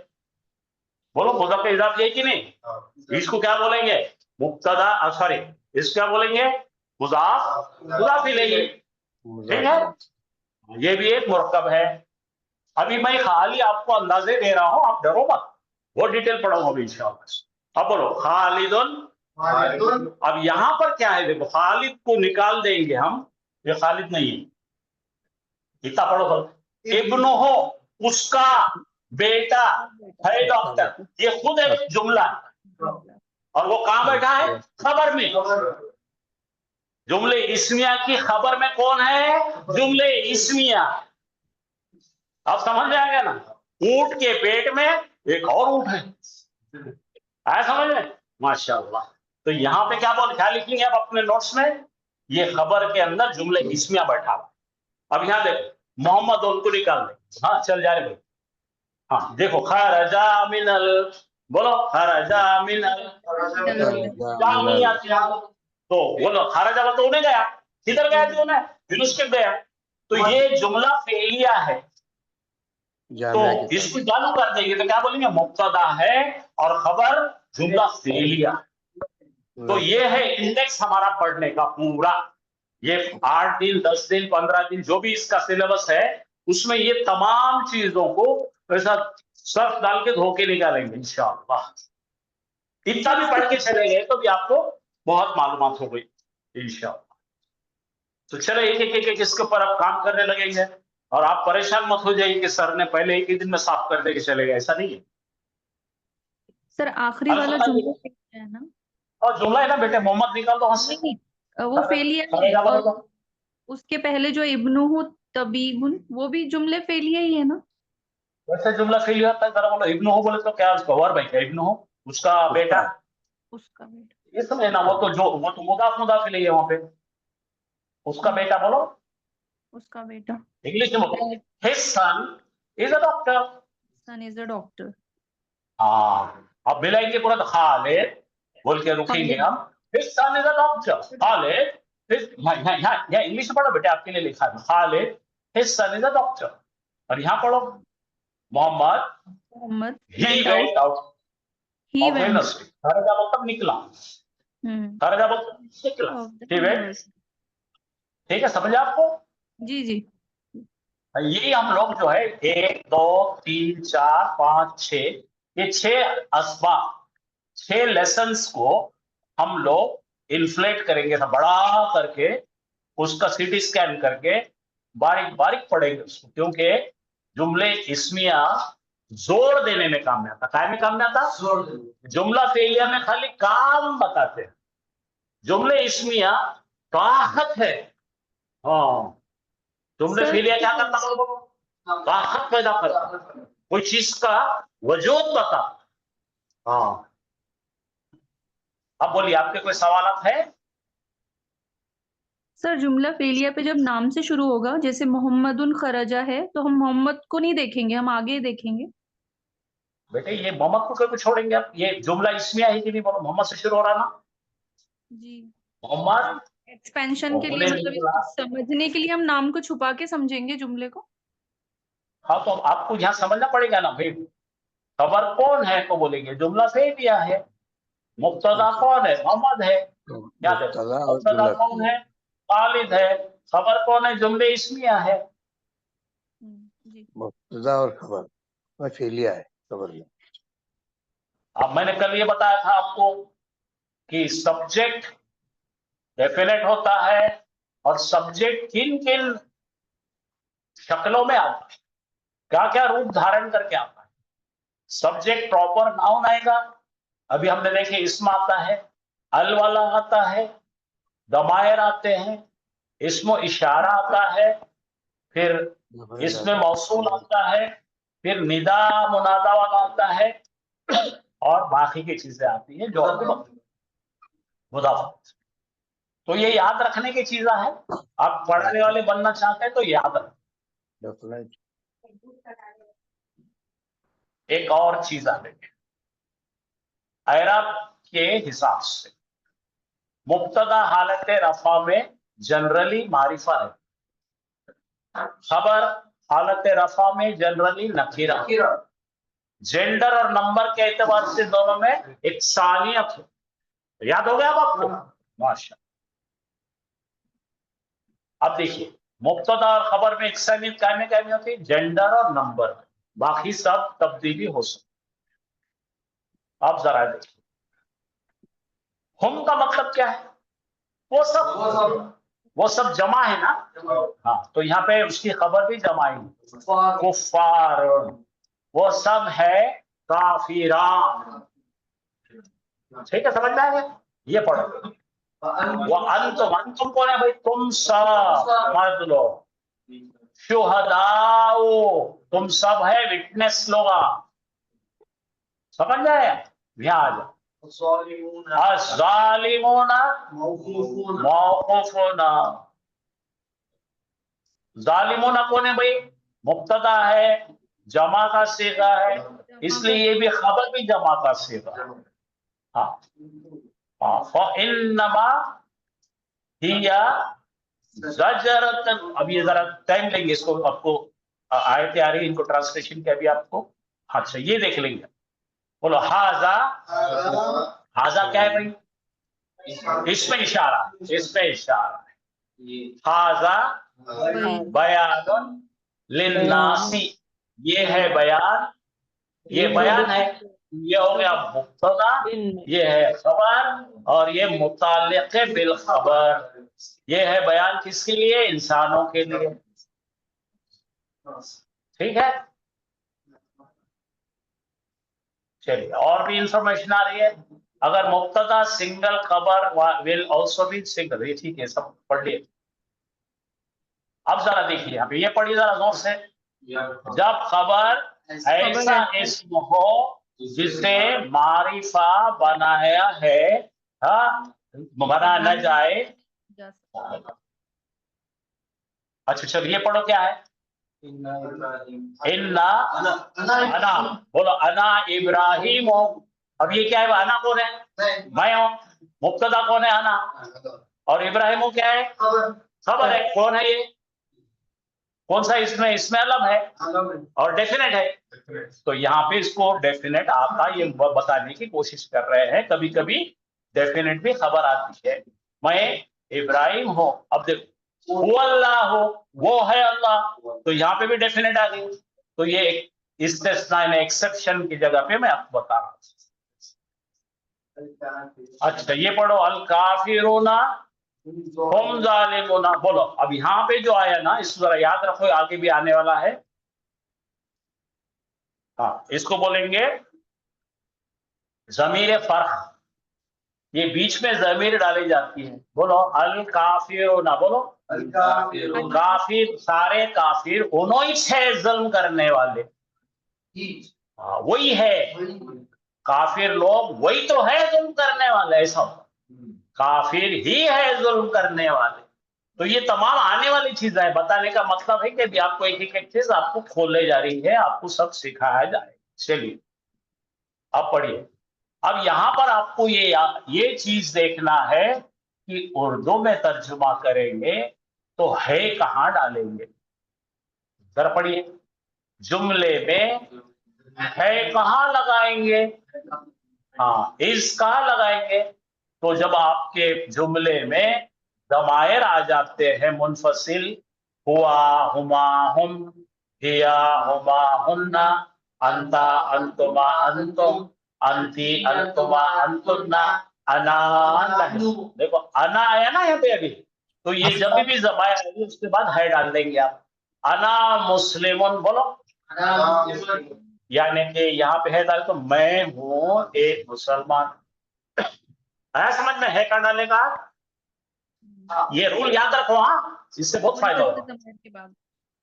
बोलो मुरक्कब इजाफी है कि नहीं? इसको क्या बोलेंगे? मुब्तदा, सॉरी, इसको क्या बोलेंगे? मुजाफ मुजाफ इलैहि। ठीक है, ये भी एक मुरक्कब है। अभी मैं खाली आपको अंदाजे दे रहा हूं, आप डरो मत, वो डिटेल पढ़ाऊंगा अभी इंशाअल्लाह। अब बोलो खालिदुन। अब यहां पर क्या है, देखो खालिद को निकाल देंगे हम, ये खालिद नहीं है। इतना पढ़ो बोलो। इब्नो हो, उसका बेटा है डॉक्टर, ये खुद एक जुमला है। और वो कहां बैठा है? खबर में। जुमले इस्मिया की खबर में कौन है? जुमले इस्मिया। आप समझ जाएंगे ना, ऊंट के पेट में एक और ऊंट है, आया समझ में? माशाअल्लाह। तो यहाँ पे क्या बोल, क्या लिखेंगे आप अपने नोट्स में? ये खबर के अंदर जुमले इस्मिया बैठा हुआ। अब यहाँ देखो, मोहम्मद उनको निकाल दे। हाँ चल जा रहे भाई। हाँ देखो, खरजा मिनल, बोलो खरजा मिनल जामिया। तो बोलो खरजा तो उन्हें गया, किधर गया थी उन्हें? यूनिवर्सिटी गया। तो ये जुमला फेलिया है, तो इसको चालू कर देंगे तो क्या बोलेंगे? मुब्तदा है और खबर जुमला फेलिया। तो ये है इंडेक्स हमारा पढ़ने का पूरा। ये 8 दिन 10 दिन 15 दिन जो भी इसका सिलेबस है, उसमें ये तमाम चीजों को ऐसा सर्फ डाल के धो के निकालेंगे इंशाअल्लाह। इतना भी पढ़ के चले गए तो भी आपको बहुत मालूमात हो गई इंशाअल्लाह। तो चले एक इसके ऊपर आप काम करने लगेंगे, और आप परेशान मत हो जाइए कि सर ने पहले एक ही दिन में साफ कर दे के चले गए, ऐसा नहीं है। सर आखिरी वाला जुमला है ना? और जुमला है ना बेटे, मोहम्मद निकाल दो हंस से। नहीं, वो फेलिया है, और उसके पहले जो इब्नुहु तबीबुन, वो भी जुमले फेलिया ही है ना? वैसे जुमला फेलिया होता है, जरा बोलो इब्नु हो, बोले तो क्या उसका वर्ब है क्या? इब्नु हो, उसका बेटा, उसका बेटा। ये समझे ना, वो तो मुदाफ मुदाफ इलैहि है वहां पे। उसका बेटा बोलो, उसका बेटा। इंग्लिश में बोलो, his son is a doctor. Son is a doctor. हाँ, अब मिलाएंगे पूरा, तो खालिद बोल के रुकेंगे हम, his son is a doctor. Khalid, यहाँ इंग्लिश में पढ़ो बेटे, आपके लिए लिखा है Khalid his son is a doctor. और यहाँ पढ़ो Mohammad he went out he of went university. खरजा मतलब निकला, खरजा मतलब निकला, ही वेंट। ठीक है, समझ आपको? जी जी। ये हम लोग जो है 1 2 3 4 5 6, ये 6 असबाब, 6 लेसन्स को हम लोग इन्फ्लेट करेंगे ना, बड़ा करके उसका सीटी स्कैन करके बारीक बारीक पढ़ेंगे उसको, क्योंकि जुमले इस्मिया जोर देने में काम में आता। काय में काम में आता? जुमला फेलिया में खाली काम बताते हैं, जुमले इस्मिया ताकत है। हाँ, जुमले फेलिया क्या करता है? ताकत पैदा करता, कोई चीज का वजूद बता। हाँ, अब बोलिए, आपके कोई सवाल है? सर जुमला फेलिया पे जब नाम से शुरू होगा, जैसे मोहम्मदुन खरजा है, तो हम मोहम्मद को नहीं देखेंगे, हम आगे देखेंगे। बेटे ये मोहम्मद को क्यों छोड़ेंगे आप? ये जुमला इसमें है कि नहीं? बोलो, मोहम्मद से शुरू हो रहा ना जी। मोहम्मद। एक्सपेंशन के लिए, मतलब इसको समझने के लिए हम नाम को छुपा के समझेंगे जुमले को। हाँ, तो आपको यहाँ समझना पड़ेगा ना भाई, खबर कौन है तो बोलेंगे जुमला फेलिया है, मुब्तदा कौन है? मोहम्मद है। क्या मुब्तदा कौन है? खालिद है। खबर कौन है? जुमले इस्मिया है। मुब्तदा और खबर फेलिया है खबर में। अब मैंने कल ये बताया था आपको कि सब्जेक्ट डेफिनेट होता है और सब्जेक्ट किन किन शक्लों में आता है, क्या क्या रूप धारण करके आता है। सब्जेक्ट प्रॉपर नाउन आएगा, अभी हमने देखे इसम आता है, अल वाला आता है, दमायर आते हैं, इसमो इशारा आता है, फिर इसमें मौसूल आता है, फिर निदा मुनादा वाला आता है और बाकी की चीजें आती हैं जो मुदाफत। तो ये याद रखने की चीजें हैं, आप पढ़ने वाले बनना चाहते हैं तो याद रखें। एक और चीज आ रही है एराब के हिसाब से, मुब्तदा हालत रफा में जनरली मारिफा है, खबर हालत रफा में जनरली नकीरा, जेंडर और नंबर के एतबार से दोनों में एक सानियत है। याद हो गया अब आपको? माशा। अब देखिए मुब्तदा और खबर में एक सानियत कायम होती है, जेंडर और नंबर, बाकी सब तब्दीली हो सकती। आप जरा देखिए हम का मतलब क्या है, वो सब जमा है ना। हाँ, तो यहाँ पे उसकी खबर भी जमा है, कुफ्फार, वो सब है काफिरान। ठीक है, समझ में आएगा? ये पढ़ो। वो अंतुम कौन है भाई? तुम सब मर्द लोग, शुहदाओ तुम सब है विटनेस लोग, समझ जाए? यहाँ आ जाओ। ज़ालिमूना मौकूफूना, ज़ालिमूना कौन है भाई? मुब्तदा है, जमा का सीगा है, इसलिए ये भी खबर भी जमा का सीगा। हाँ हाँ, फ़इन्नमा हिया ज़जरतन। अब ये जरा टाइम लेंगे इसको, आपको आयतें आ रही, इनको ट्रांसलेशन के अभी आपको। अच्छा ये देख लेंगे, बोलो हाजा, हाजा क्या है भाई? इसमें इशारा, इसमें इशारा है। हाजा बयान लिन्नासी, ये है बयान, ये बयान है, ये हो गया मुब्तदा, ये है खबर, और ये मुताल्लिक़ बिल खबर, ये है बयान किसके लिए? इंसानों के लिए। ठीक है, चलिए और भी इंफॉर्मेशन आ रही है। अगर मुब्तदा सिंगल, खबर विल आल्सो बी सिंगल, ये ठीक है, सब पढ़ लिए। अब जरा देखिए, अभी ये पढ़िए जरा जोर से। जब खबर ऐसा इस्म हो जिसे मारिफा बनाया है, हाँ, बना न जाए। अच्छा चलिए पढ़ो, क्या है? इन्ना अना, बोलो अना इब्राहिम हो। अब ये क्या है? अना कौन है? मैं हूं। मुब्तदा कौन है? अना। और इब्राहिम क्या है? खबर है। कौन है ये? कौन सा? इसमें अलम है और डेफिनेट है, तो यहाँ पे इसको डेफिनेट आता ये बताने की कोशिश कर रहे हैं। कभी कभी डेफिनेट भी खबर आती है। मैं इब्राहिम हूं, अब देखो वो अल्लाह हो, वो है अल्लाह, तो यहाँ पे भी डेफिनेट आ गई। तो ये एक इस्तिस्ना में एक्सेप्शन की जगह पे मैं आपको बता रहा हूँ। अच्छा ये पढ़ो, अल काफिरूना हुम ज़ालिमूना। बोलो अब यहाँ पे जो आया ना, इसको जरा याद रखो, आगे भी आने वाला है। हाँ, इसको बोलेंगे ज़मीर फर्क, ये बीच में ज़मीर डाली जाती है। बोलो अल काफिरूना, बोलो काफिर, सारे काफिर, उन्हों ही है जुल्म करने वाले। हाँ वही है, काफिर लोग वही तो है जुल्म करने वाले, ऐसा काफिर ही है जुल्म करने वाले। तो ये तमाम आने वाली चीजें है, बताने का मतलब है कि अभी आपको एक एक चीज आपको खोले जा रही है, आपको सब सिखाया जाए। चलिए अब पढ़िए। अब यहाँ पर आपको ये चीज देखना है कि उर्दू में तर्जुमा करेंगे तो है कहाँ डालेंगे। जरा पढ़िए, जुमले में है कहाँ लगाएंगे? हाँ, इस कहाँ लगाएंगे? तो जब आपके जुमले में दमायर आ जाते हैं मुनफसिल, हुआ, हुमा, हुम, हिया, हुमा, हुन्ना, अंता, अंतुमा, अंतुम, अंती, अंतुमा, अंतुन्ना, अना देखो अना आया ना यहाँ पे अभी, तो ये जब भी जबान आएगी उसके बाद है डाल देंगे आप। अना मुस्लिमुन बोलो, यानी कि यहाँ पे है डाल तो मैं हूँ एक मुसलमान। आया समझ में, है का डालेगा। ये रूल याद रखो, हाँ, इससे बहुत फायदा होगा। जमात के बाद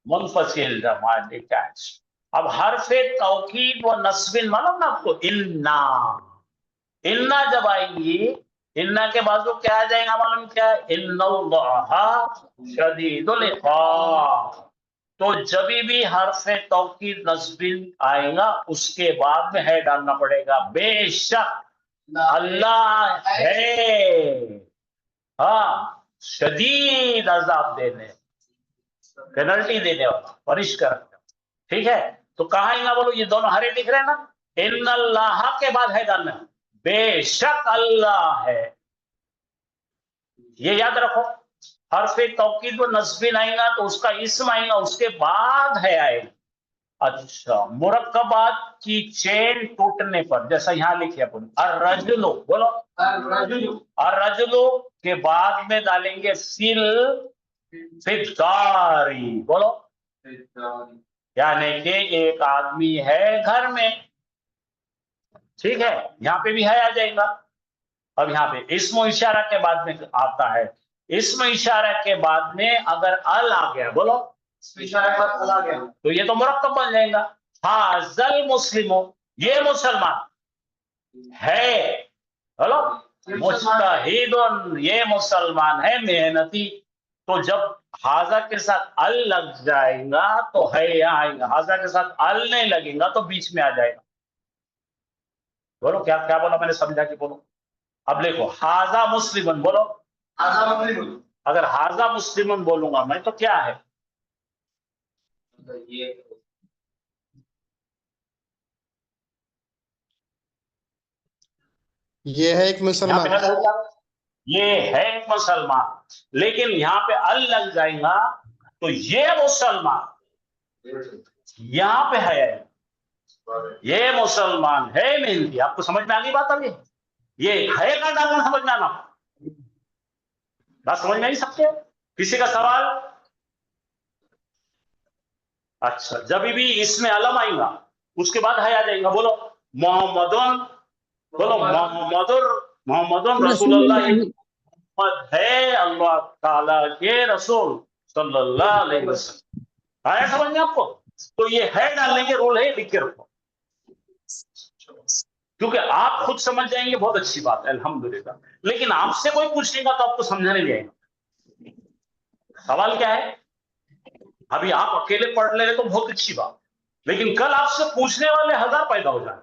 मुनफसिल जमात डिटैच। अब हरफे तौकीद व नस्बिन मालूम ना आपको, इन्ना, इन्ना जब आएंगी, इन्ना के बाद जो क्या आ जाएगा मालूम क्या है, इन्नल्लाहा शदीदुल इक़ाब। तो जब भी हरफे तौकीद नस्बिन आएगा उसके बाद में है डालना पड़ेगा। बेशक अल्लाह है, हाँ, शदीद अजाब देने, पेनल्टी देने वाला, पनिश कर, ठीक है। तो कहा आएगा बोलो, ये दोनों हरे दिख रहे हैं ना, इन्नल्लाह के बाद है डालना, बेशक अल्लाह है, ये याद रखो। हरफे तौकीद व नस्बिन आएगा तो उसका इस्म आएगा, उसके बाद है आएगा। अच्छा, मुरक्कबात की चेन टूटने पर, जैसा यहां लिखे अपन, अर्रजुलु बोलो, अर्रजुलु के बाद में डालेंगे फिद्दारी बोलो, यानी कि एक आदमी है घर में, ठीक है, यहाँ पे भी है आ जाएगा। अब यहाँ पे इस्म इशारा के बाद में आता है, इस्म इशारा के बाद में अगर अल आ गया बोलो, इशारा के बाद अल आ गया तो ये तो मुरक्कब बन जाएगा। हाज़ल मुस्लिमो, ये मुसलमान है, बोलो, मुज्तहिदुन, ये मुसलमान है मेहनती। तो जब हाजा के साथ अल लग जाएगा तो है यहाँ आएगा, हाजा के साथ अल नहीं लगेगा तो बीच में आ जाएगा। बोलो क्या क्या बोला मैंने, समझा कि बोलो। अब देखो, हाजा मुस्लिमन बोलो, हाजा मुस्लिमन, अगर हाजा मुस्लिमन बोलूंगा मैं तो क्या है, ये है एक मुसलमान, ये है एक मुसलमान, लेकिन यहाँ पे अल लग जाएगा तो ये मुसलमान, यहाँ पे है, ये मुसलमान है मेहनती। आपको समझ में आ गई बात? अभी ये है का डालना समझ में आना, बात समझ में नहीं सकते? किसी का सवाल? अच्छा, जब भी इसमें अलम आएगा उसके बाद है आ जाएगा। बोलो मोहम्मदुन, बोलो मोहम्मदुन रसूलुल्लाह, मोहम्मद है अल्लाह ताला के रसूल सल्लल्लाहु अलैहि वसल्लम। आया समझ में आपको? तो ये है डालने के रूल है, लिख के रखो, क्योंकि आप खुद समझ जाएंगे, बहुत अच्छी बात है अल्हम्दुलिल्लाह। लेकिन आपसे कोई पूछेगा तो आपको समझा नहीं जाएगा। सवाल क्या है? अभी आप अकेले पढ़ ले रहे तो बहुत अच्छी बात, लेकिन कल आपसे पूछने वाले 1000 पैदा हो जाए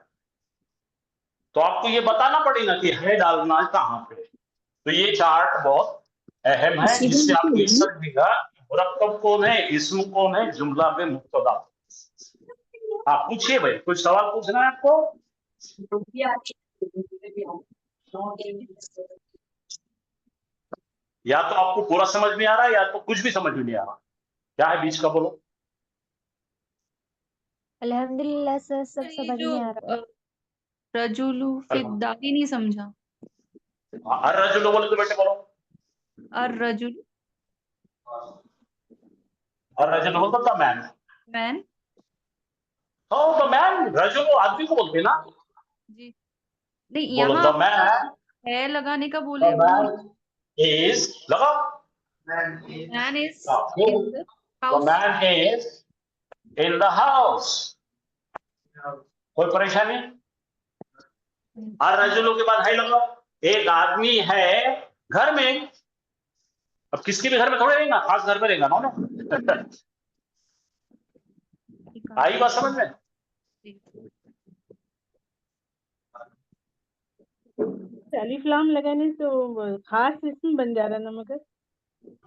तो आपको ये बताना पड़ेगा कि है डालना कहां पे। तो ये चार्ट बहुत अहम है, जिससे आपको ये समझेगा मुरक्कब कौन है, इस्म कौन है, जुमला में मुब्तदा। हाँ पूछिए भाई, कुछ सवाल पूछना है आपको? या तो आपको पूरा समझ में आ रहा है या तो कुछ भी समझ में नहीं आ रहा। क्या है बीच का, बोलो। अल्हम्दुलिल्लाह सर, सब ये समझ जो में आ रहा है। रजुलु फिद्दारी नहीं समझा। हर रजुल बोले तो बेटे बोलो, और रजुल, हर रजुल होता था मैन, मैन, तो मैन रजुल आदमी को बोलते ना, जी नहीं, बोलो यहाँ द मैन, है लगाने का बोले, इज लगा, man is the in the house. Man is in the house. कोई परेशानी? हर रजुलों के बाद है लगा, एक आदमी है घर में। अब किसके भी घर में थोड़े रहेगा, खास घर में रहेगा ना। आई बात समझ में? अलिफ लाम लगाने से वो खास इसम बन जा रहा ना, मगर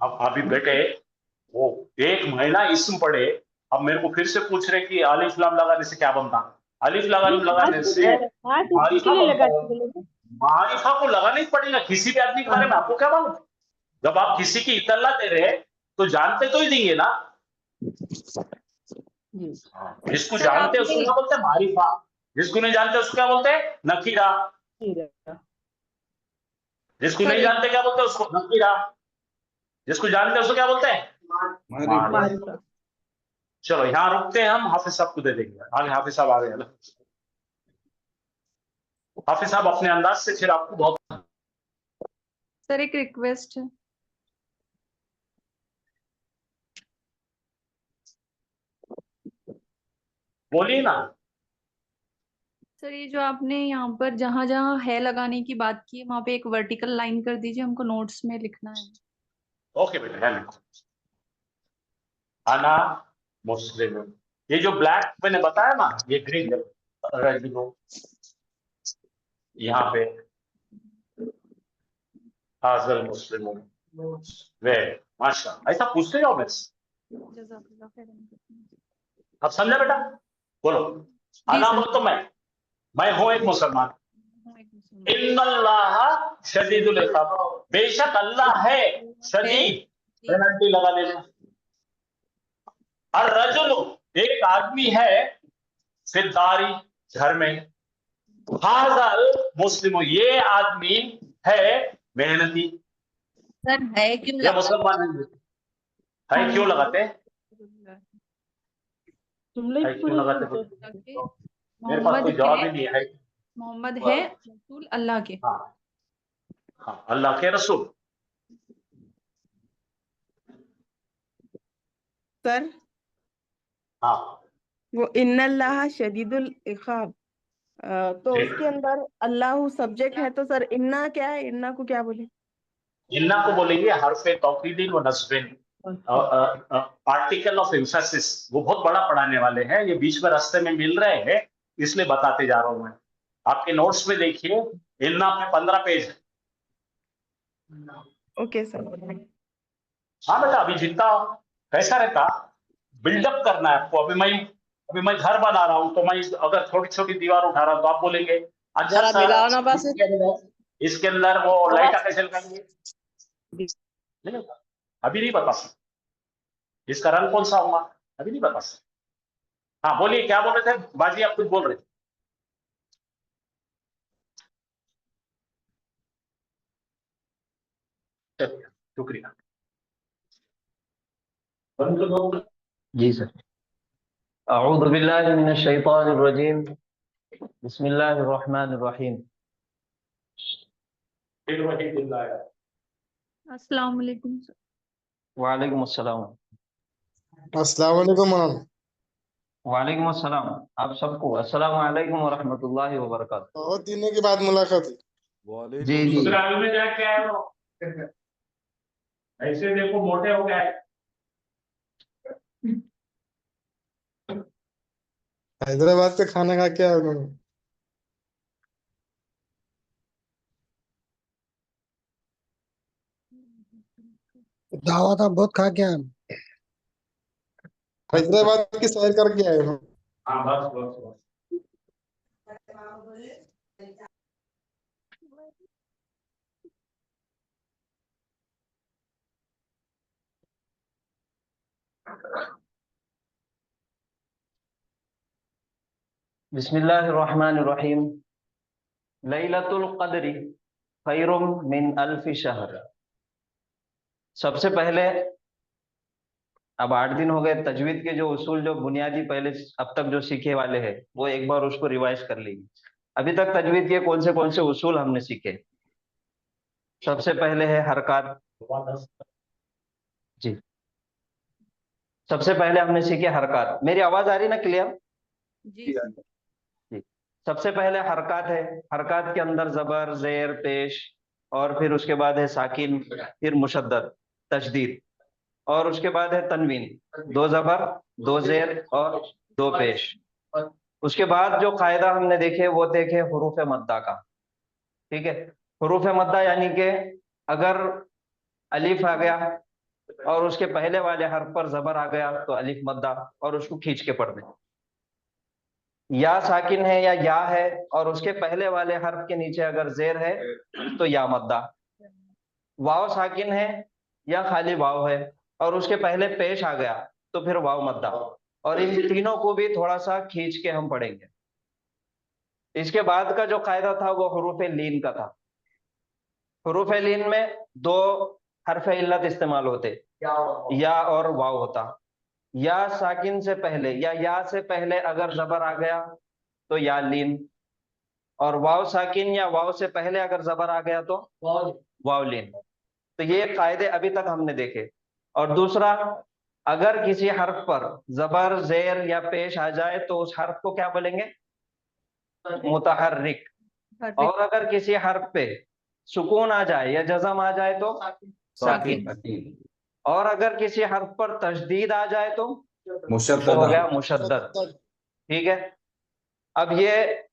अब अभी बेटे वो एक महीना इसम पढ़े, अब मेरे को फिर से पूछ रहे कि अलिफ लाम लगाने से क्या बनता? अलिफ लगाने से मारिफा को लगाना ही पड़ेगा किसी भी आदमी के बारे में। आपको क्या मालूम? जब आप किसी की इतला दे रहे हैं तो जानते तो ही देंगे ना। जिसको जानते हैं उसको क्या बोलते हैं? मारिफा। जिसको नहीं जानते उसको क्या बोलते हैं? नकीरा। जिसको नहीं जानते क्या बोलते हैं उसको नकीरा, जिसको जानते हैं उसको क्या बोलते हैं मारिफा। मारिफा। चलो यहाँ रुकते हैं हम, हाफिज साहब को दे देंगे आगे। हाफिज साहब आ गए। हाफिज साहब अपने अंदाज से फिर आपको बहुत। सर एक रिक्वेस्ट है, बोलिए ना। सर ये जो आपने यहाँ पर जहाँ जहाँ है लगाने की बात की है वहां पे एक वर्टिकल लाइन कर दीजिए, हमको नोट्स में लिखना है। ओके बेटा, है लिखो। अना मुस्लिम, ये जो ब्लैक मैंने बताया ना, ये ग्रीन है। यहाँ पे हाज़िर मुस्लिम वे, माशा, ऐसा पूछते जाओ मेरे से। जज़ाकल्लाह खैरन। अब समझा बेटा? बोलो। अना बोल तो मैं हूं एक मुसलमान। इन्नल्लाह शदीदुल इक़ाब, बेशक अल्लाह है शदीद, पेनल्टी लगा देना। और रजुल, एक आदमी है, फिद्दारी, घर में। हाज़ल मुस्लिम, ये आदमी है मेहनती। सर है क्यों ये मुसलमान है क्यों लगाते हैं? जुमले है क्यों लगाते हैं? मेरे पास मोहम्मद कोई जवाब ही है, नहीं है। मोहम्मद है रसूल अल्लाह के। हाँ हाँ, अल्लाह के रसूल। सर हाँ वो इन्नल्लाह शदीदुल इक़ाब, तो ठीक। उसके अंदर अल्लाह सब्जेक्ट है, तो सर इन्ना क्या है, इन्ना को क्या बोले? इन्ना को बोलेंगे हरफे तौकीदिन व नस्बिन, आर्टिकल ऑफ एम्फेसिस। वो बहुत बड़ा पढ़ाने वाले हैं, ये बीच में रास्ते में मिल रहे हैं, इसलिए बताते जा रहा हूं मैं। आपके नोट्स में देखिए, इन्ना पे 15 पेज है। Okay sir. हाँ बेटा, अभी जितना कैसा रहता, बिल्डअप करना है आपको। अभी मैं घर बना रहा हूं, तो मैं अगर छोटी छोटी दीवार उठा रहा हूं तो आप बोलेंगे अच्छा सर इसके अंदर वो लाइट कैसे लगाएंगे? नहीं, अभी नहीं बता सकते। इसका रंग कौन सा होगा अभी नहीं बता सकते। हाँ बोलिए, क्या बोल रहे थे बाजी? आप कुछ बोल रहे थे। चलिए, शुक्रिया। जी सर। अऊज़ु बिल्लाहि मिनश शैतानिर रजीम, बिस्मिल्लाहिर रहमानिर रहीम। अस्सलाम वालेकुम सर। वालेकुम अस्सलाम। अस्सलाम वालेकुम मौलाना। वालेकुम अस्सलाम। आप सबको अस्सलाम वालेकुम व रहमतुल्लाहि व बरकातहू। बहुत दिनों के बाद मुलाकात हुई। जी जी। दूसरा में जाके आए हो, ऐसे देखो मोटे हो गए। हैदराबाद से खाना खा के आया हूँ। दावा था बहुत खा के आया हूँ। हैदराबाद की सैर करके आए हूँ। हाँ बस बस बस। बिस्मिल्लाहिर रहमानिर रहीम। लैलतुल क़द्री खैरुम मिन अल्फि शहर। सबसे पहले, अब 8 दिन हो गए, तजवीद के जो उसूल, जो बुनियादी पहले अब तक जो सीखे वाले हैं, वो एक बार उसको रिवाइज कर लीजिए। अभी तक तजवीद के कौन से उसूल हमने सीखे? सबसे पहले है हरकत। जी, सबसे पहले हमने सीखे हरकत। मेरी आवाज आ रही ना क्लियर? जी जी। सबसे पहले हरकत है। हरकत के अंदर जबर, जेर, पेश, और फिर उसके बाद है साकिन, फिर मुशद्दद, तशदीद, और उसके बाद है तनवीन। 2 जबर, 2 जेर और 2 पेश। उसके बाद जो कायदा हमने देखे वो देखे हुरूफ मद्दा का। ठीक है, हुरूफ मद्दा यानी कि अगर अलिफ आ गया और उसके पहले वाले हर्फ पर जबर आ गया तो अलिफ मद्दा, और उसको खींच के पढ़ दें। या साकिन है या है, और उसके पहले वाले हर्फ के नीचे अगर जेर है तो या मद्दा। वाव साकिन है या खाली वाव है और उसके पहले पेश आ गया तो फिर वाव मद्दा। और इन तीनों को भी थोड़ा सा खींच के हम पढ़ेंगे। इसके बाद का जो कायदा था वो हुरूफ लीन का था। हुरूफ लीन में दो हरफ इल्लत इस्तेमाल होते, या और वाव होता। या साकिन से पहले या से पहले अगर जबर आ गया तो या लीन, और वाव साकिन या वाव से पहले अगर जबर आ गया तो वाव लीन। तो ये कायदे अभी तक हमने देखे। और दूसरा, अगर किसी हर्फ पर जबर जेर या पेश आ जाए तो उस हर्फ को क्या बोलेंगे? मुतहर्रिक। और अगर किसी हर्फ पे सुकून आ जाए या जज़म आ जाए तो साकिन। और अगर किसी हर्फ पर तशदीद आ जाए तो वो हो गया मुशद्दद। ठीक है। अब ये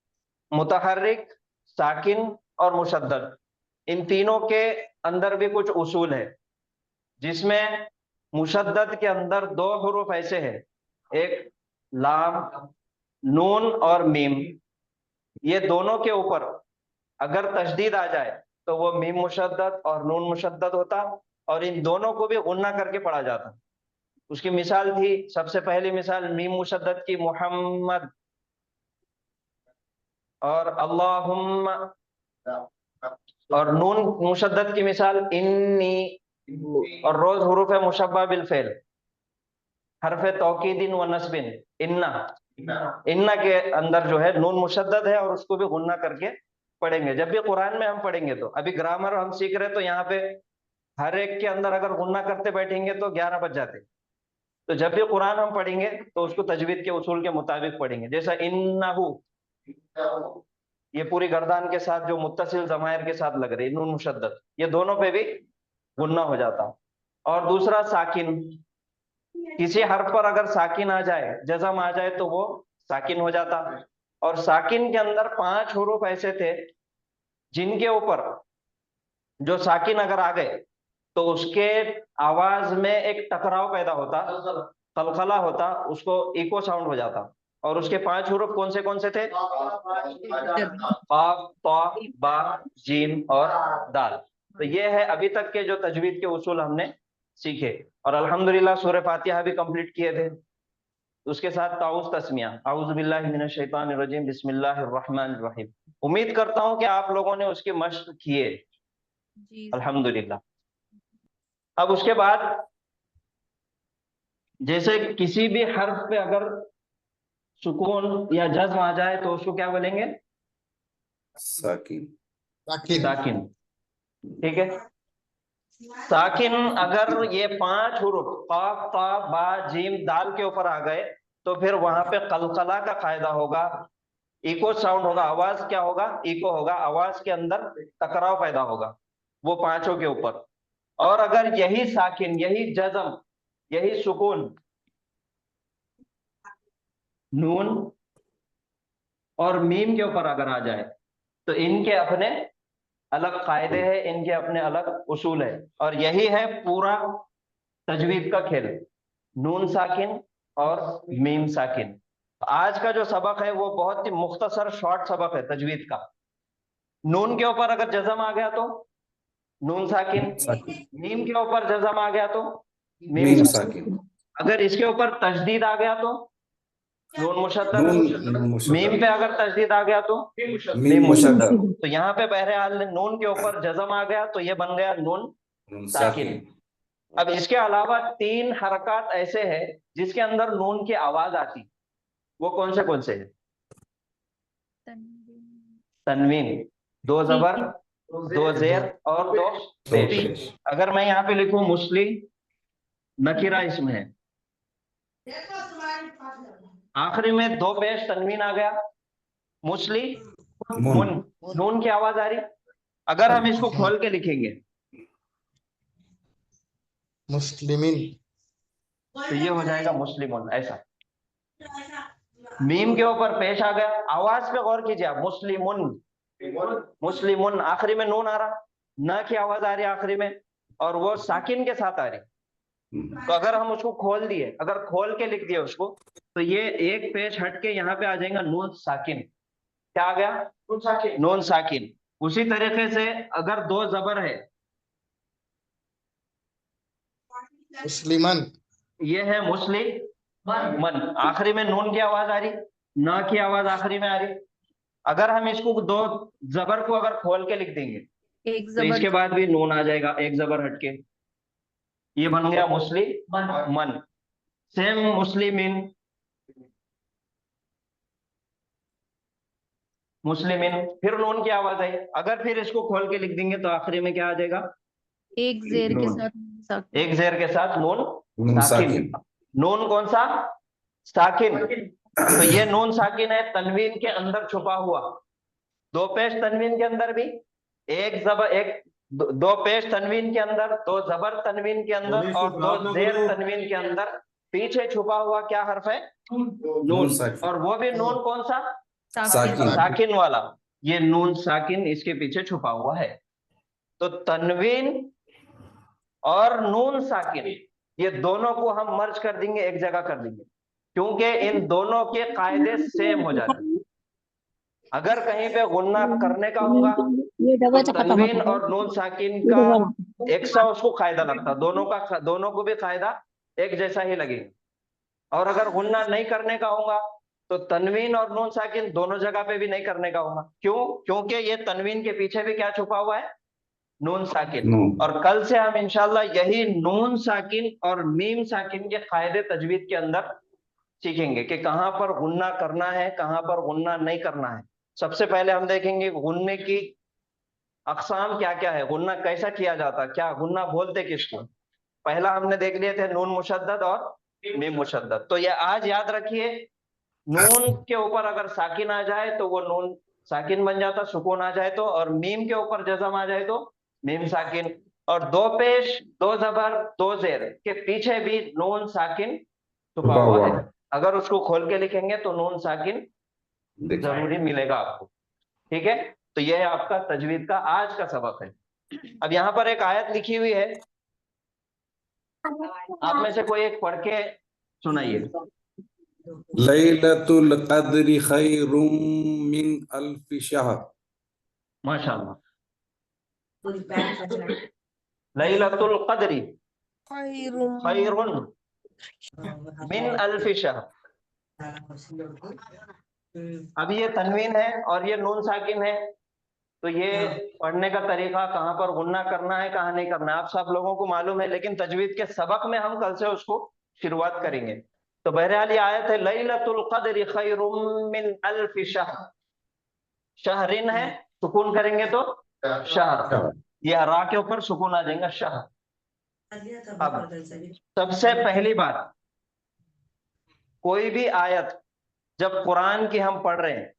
मुतहर्रिक, साकिन और मुशद्दद, इन तीनों के अंदर भी कुछ उसूल है, जिसमें मुशद्दद के अंदर दो हुरूफ ऐसे हैं, एक लाम, नून और मीम। ये दोनों के ऊपर अगर तशदीद आ जाए तो वो मीम मुशद्दद और नून मुशद्दद होता, और इन दोनों को भी गुन्ना करके पढ़ा जाता। उसकी मिसाल थी, सबसे पहली मिसाल मीम मुशद्दद की मुहम्मद, और अल्लाहुम्मा, और नून मुशद्दद की मिसाल इन्नी, और रोज हुरूफ मुशब्बा बिल फेल, हरफ तौकीदिन व नस्बिन, इन्ना। इन्ना के अंदर जो है नून मुशद्दद है और उसको भी गुन्ना करके पढ़ेंगे। जब भी कुरान में हम पढ़ेंगे तो, अभी ग्रामर हम सीख रहे तो यहाँ पे हर एक के अंदर अगर गुन्ना करते बैठेंगे तो 11 बज जाते। तो जब भी कुरान हम पढ़ेंगे तो उसको तजवीद के उसूल के मुताबिक पढ़ेंगे। जैसा इन्नहु, ये पूरी गर्दान के साथ जो मुत्तसिल जमायर के साथ लग रही, नून मुशद्दद, ये दोनों पे भी गुन्ना हो जाता। और दूसरा साकिन, किसी हर्फ पर अगर साकिन आ जाए, जज़म आ जाए तो वो साकिन हो जाता। और साकिन के अंदर 5 हुरूफ ऐसे थे जिनके ऊपर जो साकिन अगर आ गए तो उसके आवाज में एक टकराव पैदा होता, कलकला होता, उसको इको साउंड हो जाता। और उसके 5 हुरूफ कौन से थे? काफ, ता, बा, जीम और दाल। तो ये है अभी तक के जो तजवीद के उसूल हमने सीखे। और अल्हम्दुलिल्लाह सूरह फातिहा भी कंप्लीट किए थे। उसके साथ ताउज़ तस्मिया, औज़ु बिल्लाहि मिनश शैतानिर रजीम, बिस्मिल्लाहिर रहमानिर रहीम। उम्मीद करता हूं कि आप लोगों ने उसकी मश्क किए, अल्हम्दुलिल्लाह। अब उसके बाद जैसे किसी भी हर्फ पे अगर सुकून या जज्म आ जाए तो उसको क्या बोलेंगे? साकिन। साकिन। ठीक है। साकिन अगर ये 5 हुरूफ काफ, ता, बा, जीम, दाल के ऊपर आ गए तो फिर वहां पे कलकला का कायदा होगा, इको साउंड होगा। आवाज क्या होगा? इको होगा। आवाज के अंदर टकराव पैदा होगा, वो 5 के ऊपर। और अगर यही साकिन, यही जज़म, यही सुकून नून और मीम के ऊपर अगर आ जाए तो इनके अपने अलग कायदे हैं, इनके अपने अलग उसूल है। और यही है पूरा तजवीद का खेल, नून साकिन और मीम साकिन। आज का जो सबक है वो बहुत ही मुख्तसर शॉर्ट सबक है तजवीद का। नून के ऊपर अगर जज़म आ गया तो नून साकिन, मीम के ऊपर जज़म आ गया तो मीम साकिन, अगर इसके ऊपर तशदीद आ गया तो नून मुशद्दद, मीम पे अगर तशदीद आ गया तो मीम मुशद्दद। तो यहाँ पे बहरहाल नून के ऊपर जज़म आ गया तो ये बन गया नून साकिन। अब इसके अलावा 3 हरकत ऐसे हैं जिसके अंदर नून की आवाज आती, वो कौन से है? तनवीन, 2 जबर, 2 जेर और 2 पेश। अगर मैं यहाँ पे लिखूं मुस्ली, नकीरा इसमें है, आखिरी में 2 पेश तनवीन आ गया, मुस्ली मुन, नून की आवाज आ रही। अगर हम इसको खोल के लिखेंगे मुस्लिमीन, तो ये हो जाएगा मुस्लिमुन, ऐसा। मीम के ऊपर पेश आ गया, आवाज पे गौर कीजिए आप, मुस्लिमुन, मुस्लिमुन, आखिरी में नून आ रहा, न की आवाज आ रही आखिरी में, और वो साकिन के साथ आ रही। तो अगर हम उसको खोल दिए, अगर खोल के लिख दिए उसको, तो ये एक पेज हट के यहाँ पे आ जाएगा नून साकिन। क्या आ गया? नून साकिन। उसी तरीके से अगर 2 जबर है, मुस्लिमन, ये है मुस्लिमन, आखिरी में नून की आवाज आ रही, न की आवाज आखिरी में आ रही। अगर हम इसको 2 जबर को अगर खोल के लिख देंगे, एक तो इसके जबर बाद भी नून आ जाएगा, एक जबर हटके, ये बन गया मुस्लिम मन। सेम मुस्लिमिन, मुस्लिमिन, फिर नून की आवाज आई। अगर फिर इसको खोल के लिख देंगे तो आखिरी में क्या आ जाएगा? एक जेर के नून। साथ साकिन। एक जेर के साथ नून नून साकिन। साकिन। नून कौन सा? साकिन। तो ये नून साकिन है तनवीन के अंदर छुपा हुआ। दो पेश तनवीन के अंदर भी, एक जबर, एक दो पेश तनवीन के अंदर, दो जबर तनवीन के अंदर और दो जेर तनवीन के अंदर पीछे छुपा हुआ क्या हर्फ है? नून। साकिन। और वो भी नून कौन सा? साकिन। साकिन वाला। ये नून साकिन इसके पीछे छुपा हुआ है। तो तनवीन और नून साकिन ये दोनों को हम मर्ज कर देंगे, एक जगह कर देंगे, क्योंकि इन दोनों के कायदे सेम हो जाते हैं। अगर कहीं पे गुन्ना करने का होगा तो तनवीन और नून साकिन का एक सा उसको कायदा लगता, दोनों को भी कायदा एक जैसा ही लगेगा। और अगर गुन्ना नहीं करने का होगा तो तनवीन और नून साकिन दोनों जगह पे भी नहीं करने का होगा। क्यों? क्योंकि ये तनवीन के पीछे भी क्या छुपा हुआ है? नून साकिन। और कल से हम इंशाल्लाह यही नून साकिन और मीम साकिन के कायदे तजवीद के अंदर सीखेंगे कि कहां पर गुन्ना करना है, कहां पर गुन्ना नहीं करना है। सबसे पहले हम देखेंगे गुन्ने की अकसाम क्या क्या है, गुन्ना कैसा किया जाता, क्या गुन्ना बोलते किसको। पहला हमने देख लिए थे नून मुशद्दद और मीम मुशद्दद। तो ये आज याद रखिए, नून के ऊपर अगर साकिन आ जाए तो वो नून साकिन बन जाता, सुकून आ जाए तो, और मीम के ऊपर जज़म आ जाए तो मीम साकिन। और दो पेश, दो जबर, दो जेर के पीछे भी नून साकिन छुपा हुआ है। अगर उसको खोल के लिखेंगे तो नून साकिन जरूरी मिलेगा आपको। ठीक है, तो यह है आपका तजवीद का आज का सबक है। अब यहाँ पर एक आयत लिखी हुई है, आप में से कोई एक पढ़ के सुनाइए। लैलतुल क़द्रि खैरुम मिन अल्फि शहर। माशाअल्लाह। लैलतुल क़द्रि खैरुन मिन अल्फि शहर। अब ये तनवीन है और ये नून साकिन है, तो ये पढ़ने का तरीका, कहाँ पर गुन्ना करना है, कहाँ नहीं करना है, आप सब लोगों को मालूम है। लेकिन तजवीद के सबक में हम कल से उसको शुरुआत करेंगे। तो बहरहाल ये आयत है लैलतुल क़द्रि खैरुम मिन अल्फि शहर। शहरिन है, सुकून करेंगे तो शहर, ये रा के ऊपर सुकून आ जाएगा, शहर। अब सबसे पहली बात, कोई भी आयत जब कुरान की हम पढ़ रहे हैं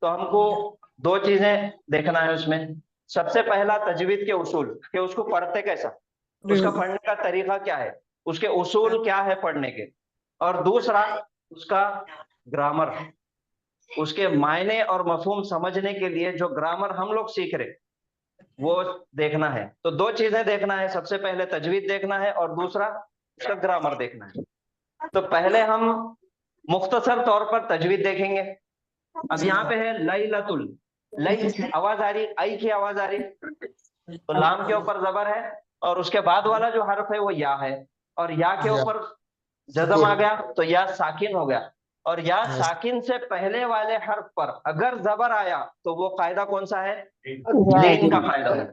तो हमको दो चीजें देखना है उसमें। सबसे पहला तजवीद के उसूल, कि उसको पढ़ते कैसा, उसका पढ़ने का तरीका क्या है, उसके उसूल क्या है पढ़ने के। और दूसरा उसका ग्रामर, उसके मायने और मफहूम समझने के लिए जो ग्रामर हम लोग सीख रहे वो देखना है। तो दो चीजें देखना है, सबसे पहले तजवीद देखना है और दूसरा उसका ग्रामर देखना है। तो पहले हम मुख्तसर तौर पर तजवीद देखेंगे। अब यहाँ पे है लैलतुल, लई आवाज आ रही, आई की आवाज आ रही, तो लाम के ऊपर जबर है और उसके बाद वाला जो हर्फ है वो या है, और या के ऊपर जज़म आ गया तो या साकिन हो गया। और या साकिन से पहले वाले हर्फ पर अगर जबर आया तो वो कायदा कौन सा है? लीन का कायदा है।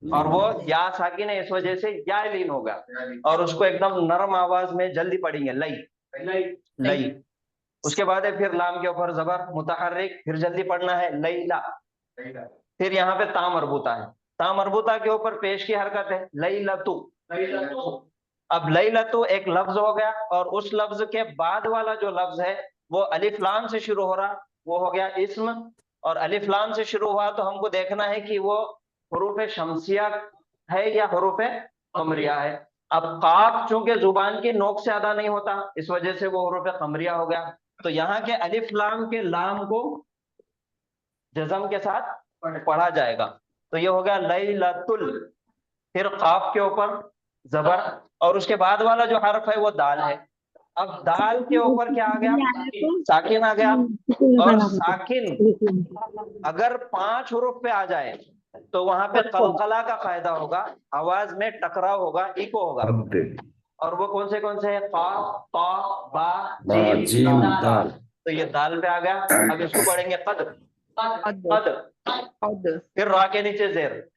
और वो या साकिन है, इस वजह से या लीन हो गया। और उसको एकदम नरम आवाज में जल्दी पढ़ेंगे, लई लई। उसके बाद है फिर लाम के ऊपर जबर मुतहर्रिक, फिर जल्दी पढ़ना है लैला। फिर यहाँ पे ता मरबूता है, ता मरबूता के ऊपर पेश की हरकत है लैलतु। अब लैलतु एक लफ्ज हो गया और उस लफ्ज के बाद वाला जो लफ्ज है वो अलिफ लाम से शुरू हो रहा, वो हो गया इस्म। और अलिफ लाम से शुरू हुआ तो हमको देखना है कि वो हुरूफ शमसिया है या हुरूफ कमरिया है। अब काफ चूंकि जुबान की नोक से अदा नहीं होता, इस वजह से वो हुरूफ कमरिया हो गया। तो यहाँ के अलिफ लाम के लाम को जज़म के साथ पढ़ा जाएगा। तो ये हो गया लैलतुल, फिर काफ के ऊपर जबर और उसके बाद वाला जो हर्फ है वो दाल है। अब दाल के ऊपर क्या आ गया? साकिन आ गया। और साकिन अगर 5 हुरूफ पे आ जाए तो वहां पे कलकला का फायदा होगा, आवाज में टकराव होगा, इको होगा। और वो कौन से है? काफ, ता, बा, जीम, दाल। तो ये दाल पे आ गया। अब इसको पढ़ेंगे कद्र। कद, फिर रा के नीचे जेर,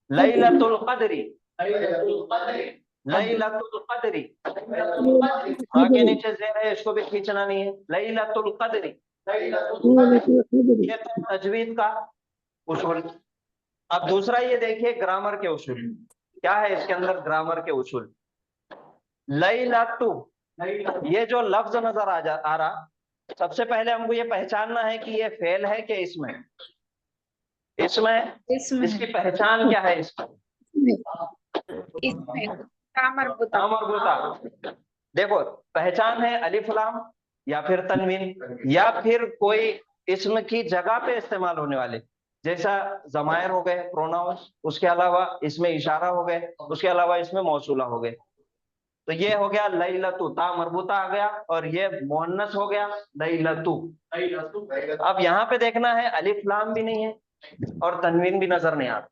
लैलतुल क़द्री, लैलतुल क़द्री, रा के नीचे जेर है, इसको भी खींचना नहीं है, लैलतुल क़द्री। ये तो तजवीद का उसूल। अब दूसरा ये देखिए ग्रामर के उसूल क्या है, इसके अंदर ग्रामर के उसूल। लैलतु, ये जो लफ्ज नजर आ रहा, सबसे पहले हमको ये पहचानना है कि ये फेल है कि इसमें इसकी पहचान क्या है, मरबूता। देखो पहचान है अलिफ लाम या फिर तनवीन या फिर कोई इसम की जगह पे इस्तेमाल होने वाले, जैसा जमायर हो गए प्रोनाउंस, उसके अलावा इसमें इशारा हो गए, उसके अलावा इसमें मौसूला हो गए। तो ये हो गया लैलतु, ता मरबूता आ गया, और ये मुअन्नस हो गया लैलतु। अब यहाँ पे देखना है अलिफ लाम भी नहीं है और तनवीन भी नजर नहीं आता।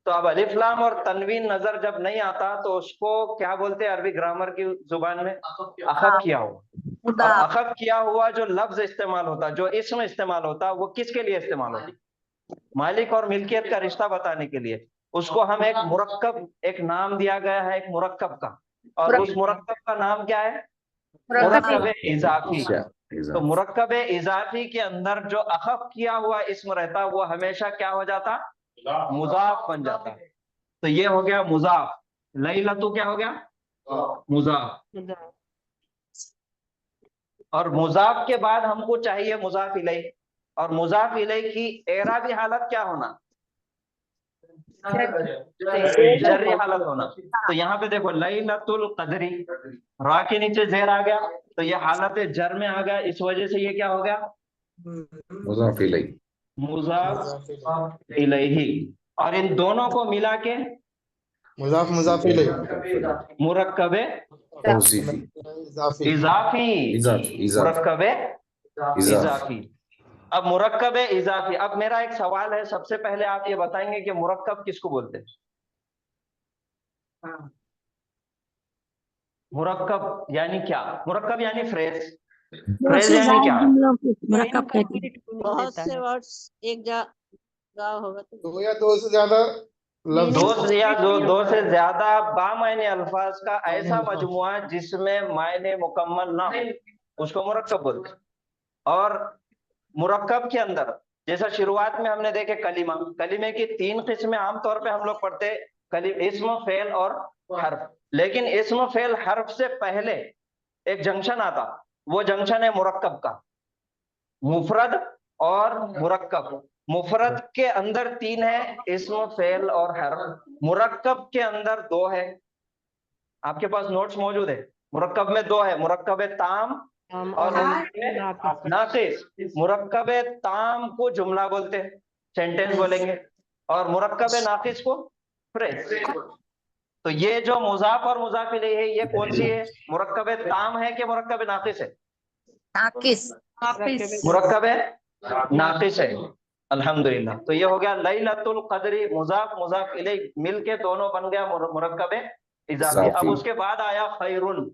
तो अब अलिफ लाम और तनवीन नजर जब नहीं आता तो उसको क्या बोलते हैं अरबी ग्रामर की जुबान में, अखफ किया हुआ। अब अखफ किया हुआ जो लफ्ज इस्तेमाल होता, जो इसमें इस्तेमाल होता, वो किसके लिए इस्तेमाल होती, मालिक और मिल्कियत का रिश्ता बताने के लिए। उसको हम एक मुरक्कब, एक नाम दिया गया है एक मुरक्कब का, और उस मुरक्कब का नाम क्या है, मुरक्कब इजाफी। तो मुरक्कब इजाफी के अंदर जो अखफ किया हुआ इसम रहता वो हमेशा क्या हो जाता, मुजाफ बन जाता। तो ये हो गया मुजाफ, लैलतु क्या हो गया, मुजाफ। और मुजाफ के बाद हमको चाहिए मुजाफ इलैह, और मुजाफ इलैह की एराबी हालत क्या होना, जर्री हालत होना। तो यहाँ पे देखो लैलतुल क़द्री, रा के नीचे जेर आ गया, तो ये हालत जर में आ गया, इस वजह से ये क्या हो गया, मुज़ाफ इलैह, मुजाफ इलैही। और इन दोनों को मिला के मुज़ाफ इलैह, मुरक्कब तौसीफी, इजाफी, मुरक्कब इजाफी। अब मुरक्कब इजाफी, अब मेरा एक सवाल है, सबसे पहले आप ये बताएंगे कि मुरक्कब किसको बोलते हैं, मुरक्कब यानी क्या, मुरक्कब यानी फ्रेज, फ्रेज यानी क्या, बहुत से वर्ड्स एक जगह होगा तो दो या दो से ज्यादा लफ्ज, दो से ज्यादा बामायने अल्फाज का ऐसा मजमुआ जिसमें मायने मुकम्मल ना हो, उसको मुरक्कब बोलते हैं। और मुरक्कब के अंदर जैसा शुरुआत में हमने देखे कलीमा, कलीमे की 3 किस्में आमतौर पे हम लोग पढ़ते, इस्म, फेल और हर्फ। लेकिन इस्म, फेल, हर्फ से पहले एक जंक्शन आता, वो जंक्शन है मुरक्कब का, मुफरद और मुरक्कब। मुफरद के अंदर 3 है, इस्म, फेल और हर्फ। मुरक्कब के अंदर 2 है, आपके पास नोट्स मौजूद है। मुरक्कब में 2 है, मुरक्कब ताम और नाकिस। मुरक्कब ताम को जुमला बोलते हैं, सेंटेंस बोलेंगे, और मुरक्कब नाकिस को फ्रेज। तो ये जो मुजाफ और मुजाफ इलैह है, ये कौन सी है, मुरक्कब ताम है कि मुरक्कब नाकिस है, मुरक्कब नाकिस है, अल्हम्दुलिल्लाह। तो ये हो गया लैलतुल क़द्री, मुजाफ मुजाफ इलैह मिलके दोनों बन गया मुरक्कब इजाफी। अब उसके बाद आया खैरुन।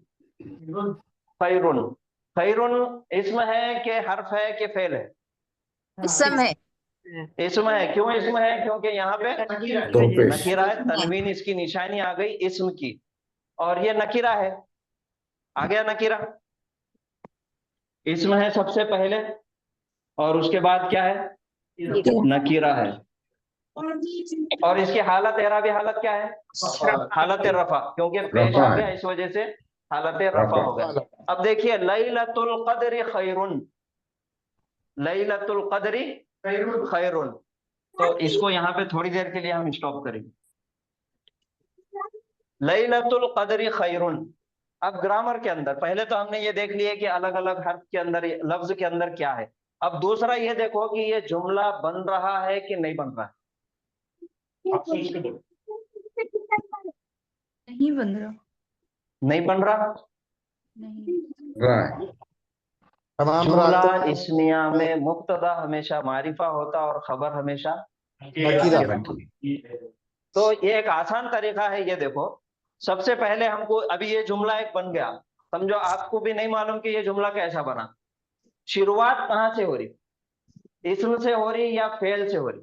खैरुन, खैरुन इसम है कि हर्फ है कि फेल है, इसम है, इसम है। क्यों इसम है, क्योंकि यहाँ पे नकीरा है, तनवीन इसकी निशानी आ गई इसम की, और ये नकीरा है, आ गया नकीरा। इसम है सबसे पहले, और उसके बाद क्या है, नकीरा है। और इसकी हालत एराबी हालत क्या है, हालत रफा, क्योंकि पेश आ गया इस वजह से हालत रफा हो गया। अब देखिए लैलतुल क़द्री खैरुन, लैलतुल क़द्री खैरुन। तो इसको यहाँ पे थोड़ी देर के लिए हम स्टॉप करेंगे। लैलतुल क़द्री खैरुन। अब ग्रामर के अंदर पहले तो हमने ये देख लिया कि अलग अलग हर्फ के अंदर, लफ्ज के अंदर क्या है। अब दूसरा ये देखो कि ये जुमला बन रहा है कि नहीं बन रहा है, नहीं बन रहा, नहीं बन रहा। नहीं। जुमला इस्मिया में मुब्तदा हमेशा मारिफा होता और खबर हमेशा नकीरा। तो ये एक आसान तरीका है, ये देखो सबसे पहले हमको, अभी ये जुमला एक बन गया, समझो आपको भी नहीं मालूम कि ये जुमला कैसा बना, शुरुआत कहाँ से हो रही, इस्म से हो रही या फेल से हो रही?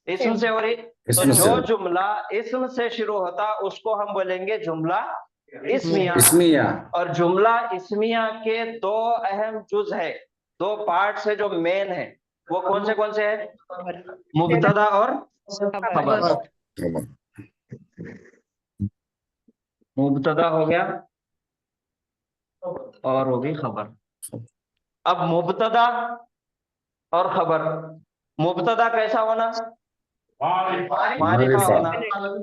इस्म से हो रही। तो इसमें जो से जुमला इस्म से शुरू होता उसको हम बोलेंगे जुमला इस्मिया। इस्मिया और जुमला इस्मिया के दो अहम जुज है, दो पार्ट्स है जो मेन है, वो कौन से है? मुब्तदा और खबर। मुब्तदा हो गया और हो गई खबर। अब मुब्तदा और खबर, मुब्तदा कैसा होना? मारिफा होना।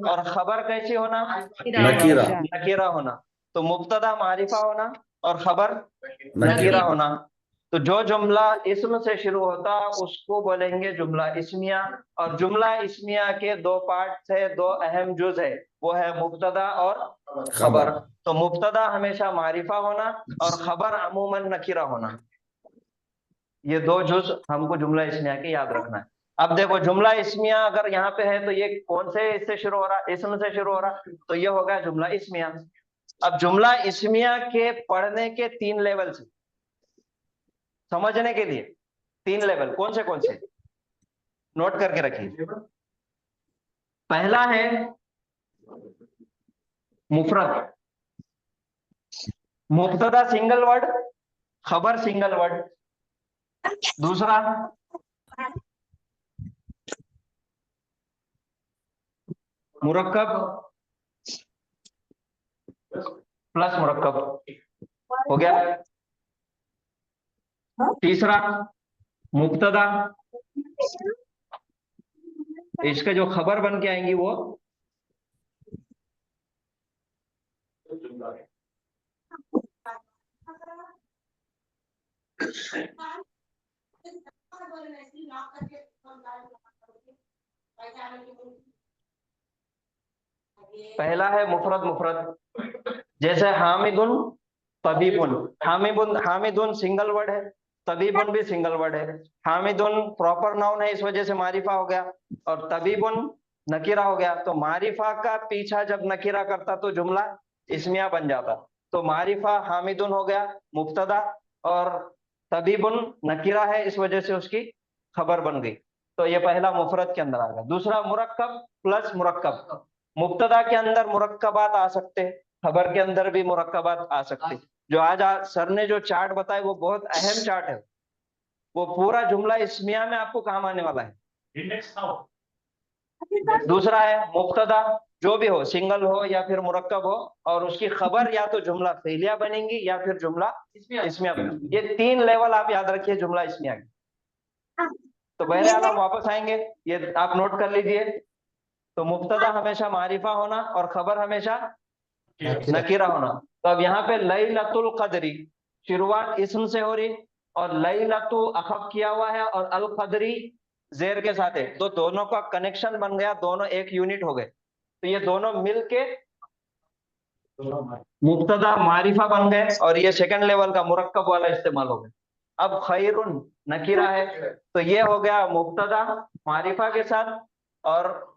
और खबर कैसी होना? नकीरा नकीरा होना। तो मुब्तदा मारिफा होना और खबर नकीरा नकीरा होना। तो जो जुमला इस्म से शुरू होता उसको बोलेंगे जुमला इस्मिया। और जुमला इस्मिया के दो पार्ट है, दो अहम जुज है, वो है मुब्तदा और खबर। तो मुब्तदा हमेशा मारिफा होना और खबर अमूमन नकीरा होना। ये दो जुज हमको जुमला इस्मिया के याद रखना है। अब देखो जुमला इस्मिया अगर यहाँ पे है तो ये कौन से इससे शुरू हो रहा? इस्म से शुरू हो रहा, तो ये हो गया जुमला इस्मिया। अब जुमला इस्मिया के पढ़ने के 3 लेवल से, समझने के लिए 3 लेवल कौन से नोट करके रखिए। पहला है मुफरद, मुब्तदा सिंगल वर्ड, खबर सिंगल वर्ड। दूसरा मुरक्कब प्लस मुरक्कब हो गया। तीसरा मुब्तदा, इसका जो खबर बन के आएंगी वो पहला है मुफरद। जैसे हामिदुन तबीबुन, हामिदुन सिंगल वर्ड है, तबीबुन भी सिंगल वर्ड है। हामिदुन प्रॉपर नाउन है, इस वजह से मारिफा हो गया, और तबीबुन नकीरा हो गया। तो मारिफा का पीछा जब नकीरा करता तो जुमला इस्मिया बन जाता। तो मारिफा हामिदुन हो गया मुब्तदा, और तबीबुन नकीरा है, इस वजह से उसकी खबर बन गई। तो ये पहला मुफरद के अंदर आ गया। दूसरा मुरक्कब प्लस मुरक्कब, मुब्तदा के अंदर मुरक्कबात आ सकते हैं, खबर के अंदर भी मुरक्कबात आ सकते हैं। जो आज सर ने जो चार्ट बताया वो बहुत अहम चार्ट है, वो पूरा जुमला इस्मिया में आपको काम आने वाला है। दूसरा है मुब्तदा, जो भी हो, सिंगल हो या फिर मुरक्कब हो, और उसकी खबर या तो जुमला फेलिया बनेगी या फिर जुमला इस्मिया बनेगी। ये 3 लेवल आप याद रखिए जुमला इस्मिया के। तो पहले हम वापस आएंगे, ये आप नोट कर लीजिए। तो मुब्तदा हमेशा मारिफा होना और खबर हमेशा नकीरा होना। तो अब यहाँ पे लैलतुल क़द्री शुरुआत इस्म से हो रही, और लैलतु अखफ किया हुआ है और अल क़द्री जेर के साथ है, तो दोनों का कनेक्शन बन गया, दोनों एक यूनिट हो गए। तो ये दोनों मिलके मुब्तदा मारिफा बन गए, और ये सेकंड लेवल का मुरक्कब वाला इस्तेमाल हो गया। अब खैरुन नकीरा है, तो ये हो गया मुब्तदा मारिफा के साथ, और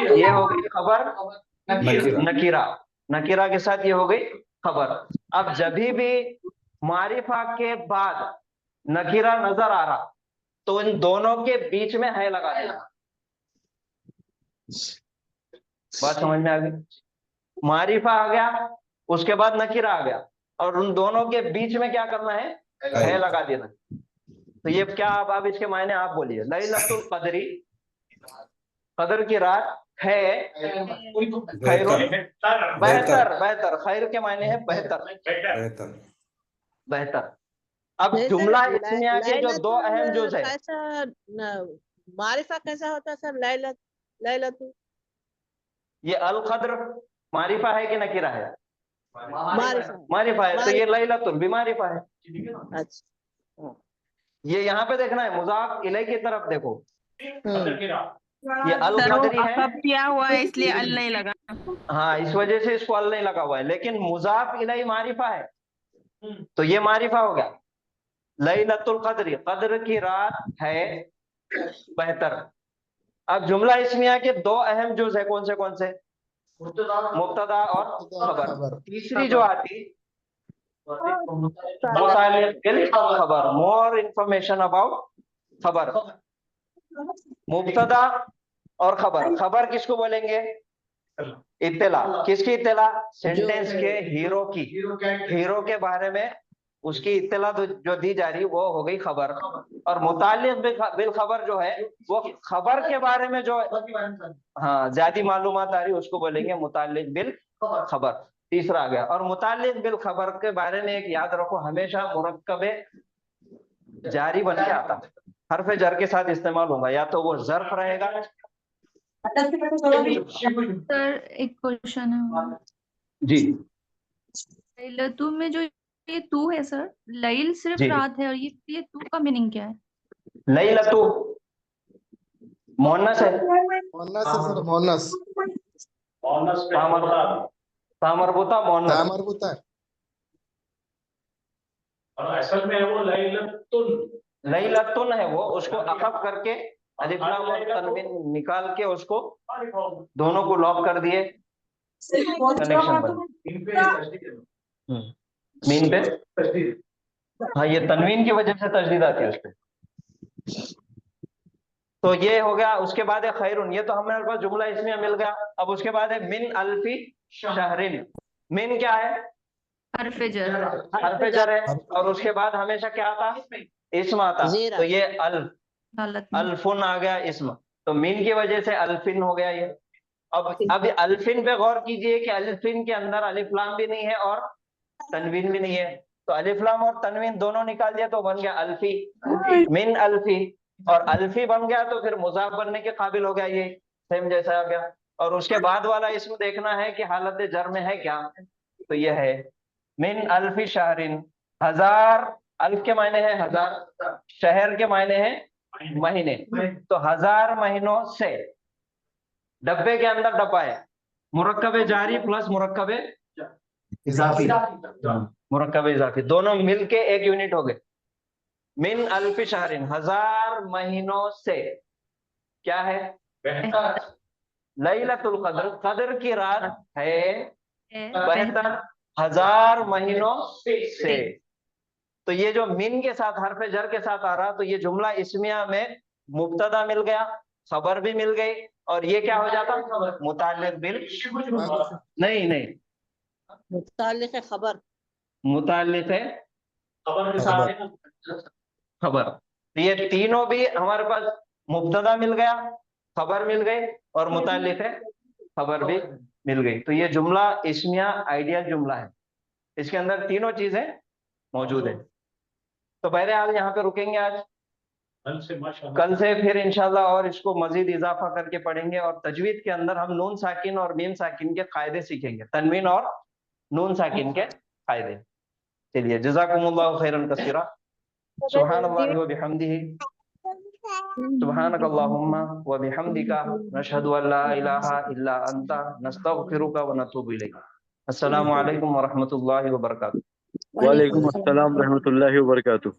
ये हो गई खबर नकीरा के साथ, ये हो गई खबर। अब जब भी मारिफा के बाद नकीरा नजर आ रहा तो इन दोनों के बीच में है लगा देना। बात समझ में आ गई? मारिफा आ गया, उसके बाद नकीरा आ गया, और उन दोनों के बीच में क्या करना है लगा देना। तो ये क्या, अब इसके मायने आप बोलिए। लैलतुल क़द्री, कदर की रात है, बेहतर, खैर के मायने है बेहतर। अब जुमला इस्मिया के जो 2 अहम जुज है, मारिफा कैसा होता है सर? लैलतु ये अल क़द्र मारिफा है कि नकीरा है? मारिफा है, तो ये लैलतुल भी मारिफा है। अच्छा, ये यहाँ पे देखना है, मुज़ाफ इलै की तरफ देखो, ये अल क़द्री है, किया हुआ है इसलिए अल नहीं लगा। हाँ, इस वजह से इसको अल नहीं लगा हुआ है, लेकिन मुज़ाफ इलै मारिफा है, तो ये मारिफा हो गया। लैलतुल क़द्री, कद्र की रात है बेहतर। अब जुमला इस्मिया के 2 अहम जुज है, कौन से? मुब्तदा और खबर। तीसरी जो आती खबर, मोर इंफॉर्मेशन अबाउट खबर, मुब्तदा और खबर। खबर किसको बोलेंगे? इत्तला। किसकी इत्तला? सेंटेंस के हीरो की, हीरो के बारे में उसकी इत्तला जो दी जा रही वो हो गई खबर। और मुताल्लिक बिल खबर जो है वो खबर के बारे में जो हाँ ज्यादा मालूमात आ रही उसको बोलेंगे मुताल्लिक बिल खबर। तीसरा आ गया। और मुताल्लिक बिल खबर के बारे में एक याद रखो, हमेशा मुरक्कबे जारी बन के आता है, हर्फ जर के साथ इस्तेमाल होगा, या तो वो जर्फ रहेगा। सर एक क्वेश्चन है जी, लैलतु में जो ये तू है सर, लैल सिर्फ जी। रात है, और ये तू का मीनिंग क्या है? लैलतु मोहन्नस है, मोहन्नस है सर, मोहन्नस। तामरबुता मोहन्नस। तामरबुता और असल में वो लैलतुन है, वो उसको अकफ करके अलिफ लाम और तनवीन निकाल के उसको दोनों को लॉक कर दिए, कनेक्शन बन। मीन पे हाँ, ये तनवीन की वजह से तजदीद आती है उस पे। तो ये हो गया। उसके बाद है खैरुन, ये तो हमारे पास जुमला इसमें मिल गया। अब उसके बाद है मिन अल्फी शहरिन। मिन क्या है? हर्फे जर। हर्फे जर है। और उसके बाद हमेशा क्या आता? इस्म आता। तो ये अल्फुन आ गया इस्म, तो मिन की वजह से अल्फिन हो गया ये। अब अल्फिन पे गौर कीजिए कि अल्फिन के अंदर अलिफ लाम भी नहीं है और तनवीन भी नहीं है, तो अलिफ लाम और तनवीन दोनों निकाल दिया तो बन गया अल्फी, मिन अल्फी। और अल्फी बन गया तो फिर मुजाफ बनने के काबिल हो गया, ये सेम जैसा आ गया। और उसके बाद वाला इसमें देखना है कि हालत जर में है क्या, तो ये है मिन अल्फी शहरिन। हजार, अल्फ के मायने है हजार, शहर के मायने है महीने, तो 1000 महीनों से। डब्बे के अंदर डब्बा है, मुरक्कबे जारी प्लस मुरक्कबे इजाफी, मुरक्कबे इजाफी दोनों मिलके एक यूनिट हो गए। मिन अल्फी शहरिन, 1000 महीनों से। क्या है? लैलतुल कद्र, कद्र की रात है बेहतर 1000 महीनों से। तो ये जो मिन के साथ हर्फ जर के साथ आ रहा, तो ये जुमला इस्मिया में मुब्तदा मिल गया, खबर भी मिल गई, और ये क्या हो जाता? मुताल्लिक बिल नहीं मुताल्लिक है खबर, मुताल्लिक है खबर के साथ खबर। तो ये तीनों भी हमारे पास मुब्तदा मिल गया, खबर मिल गई, और मुताल्लिक है खबर भी मिल गई। तो ये जुमला इस्मिया आइडियल जुमला है, इसके अंदर तीनों चीजें मौजूद है। तो पहले आप यहाँ पे रुकेंगे आज, कल से फिर इंशाल्लाह और इसको मजीद इजाफा करके पढ़ेंगे। और तजवीद के अंदर हम नून साकिन और मीम साकिन के कायदे सीखेंगे, तनवीन और नून साकिन के कायदे। चलिए, जज़ाकुमुल्लाहु खैरन कसीरा। सुब्हानल्लाहि व बिहम्दिही, सुब्हानकल्लाहुम्मा व बिहम्दिका, नशहदु अल्ला इलाहा इल्ला अंता, नस्तगफिरुका व नतूबु इलैक। अस्सलामु अलैकुम व रहमतुल्लाहि व बरकातुहू। वालेकुम अस्सलाम रहमतुल्लाहि व बरकातुहू।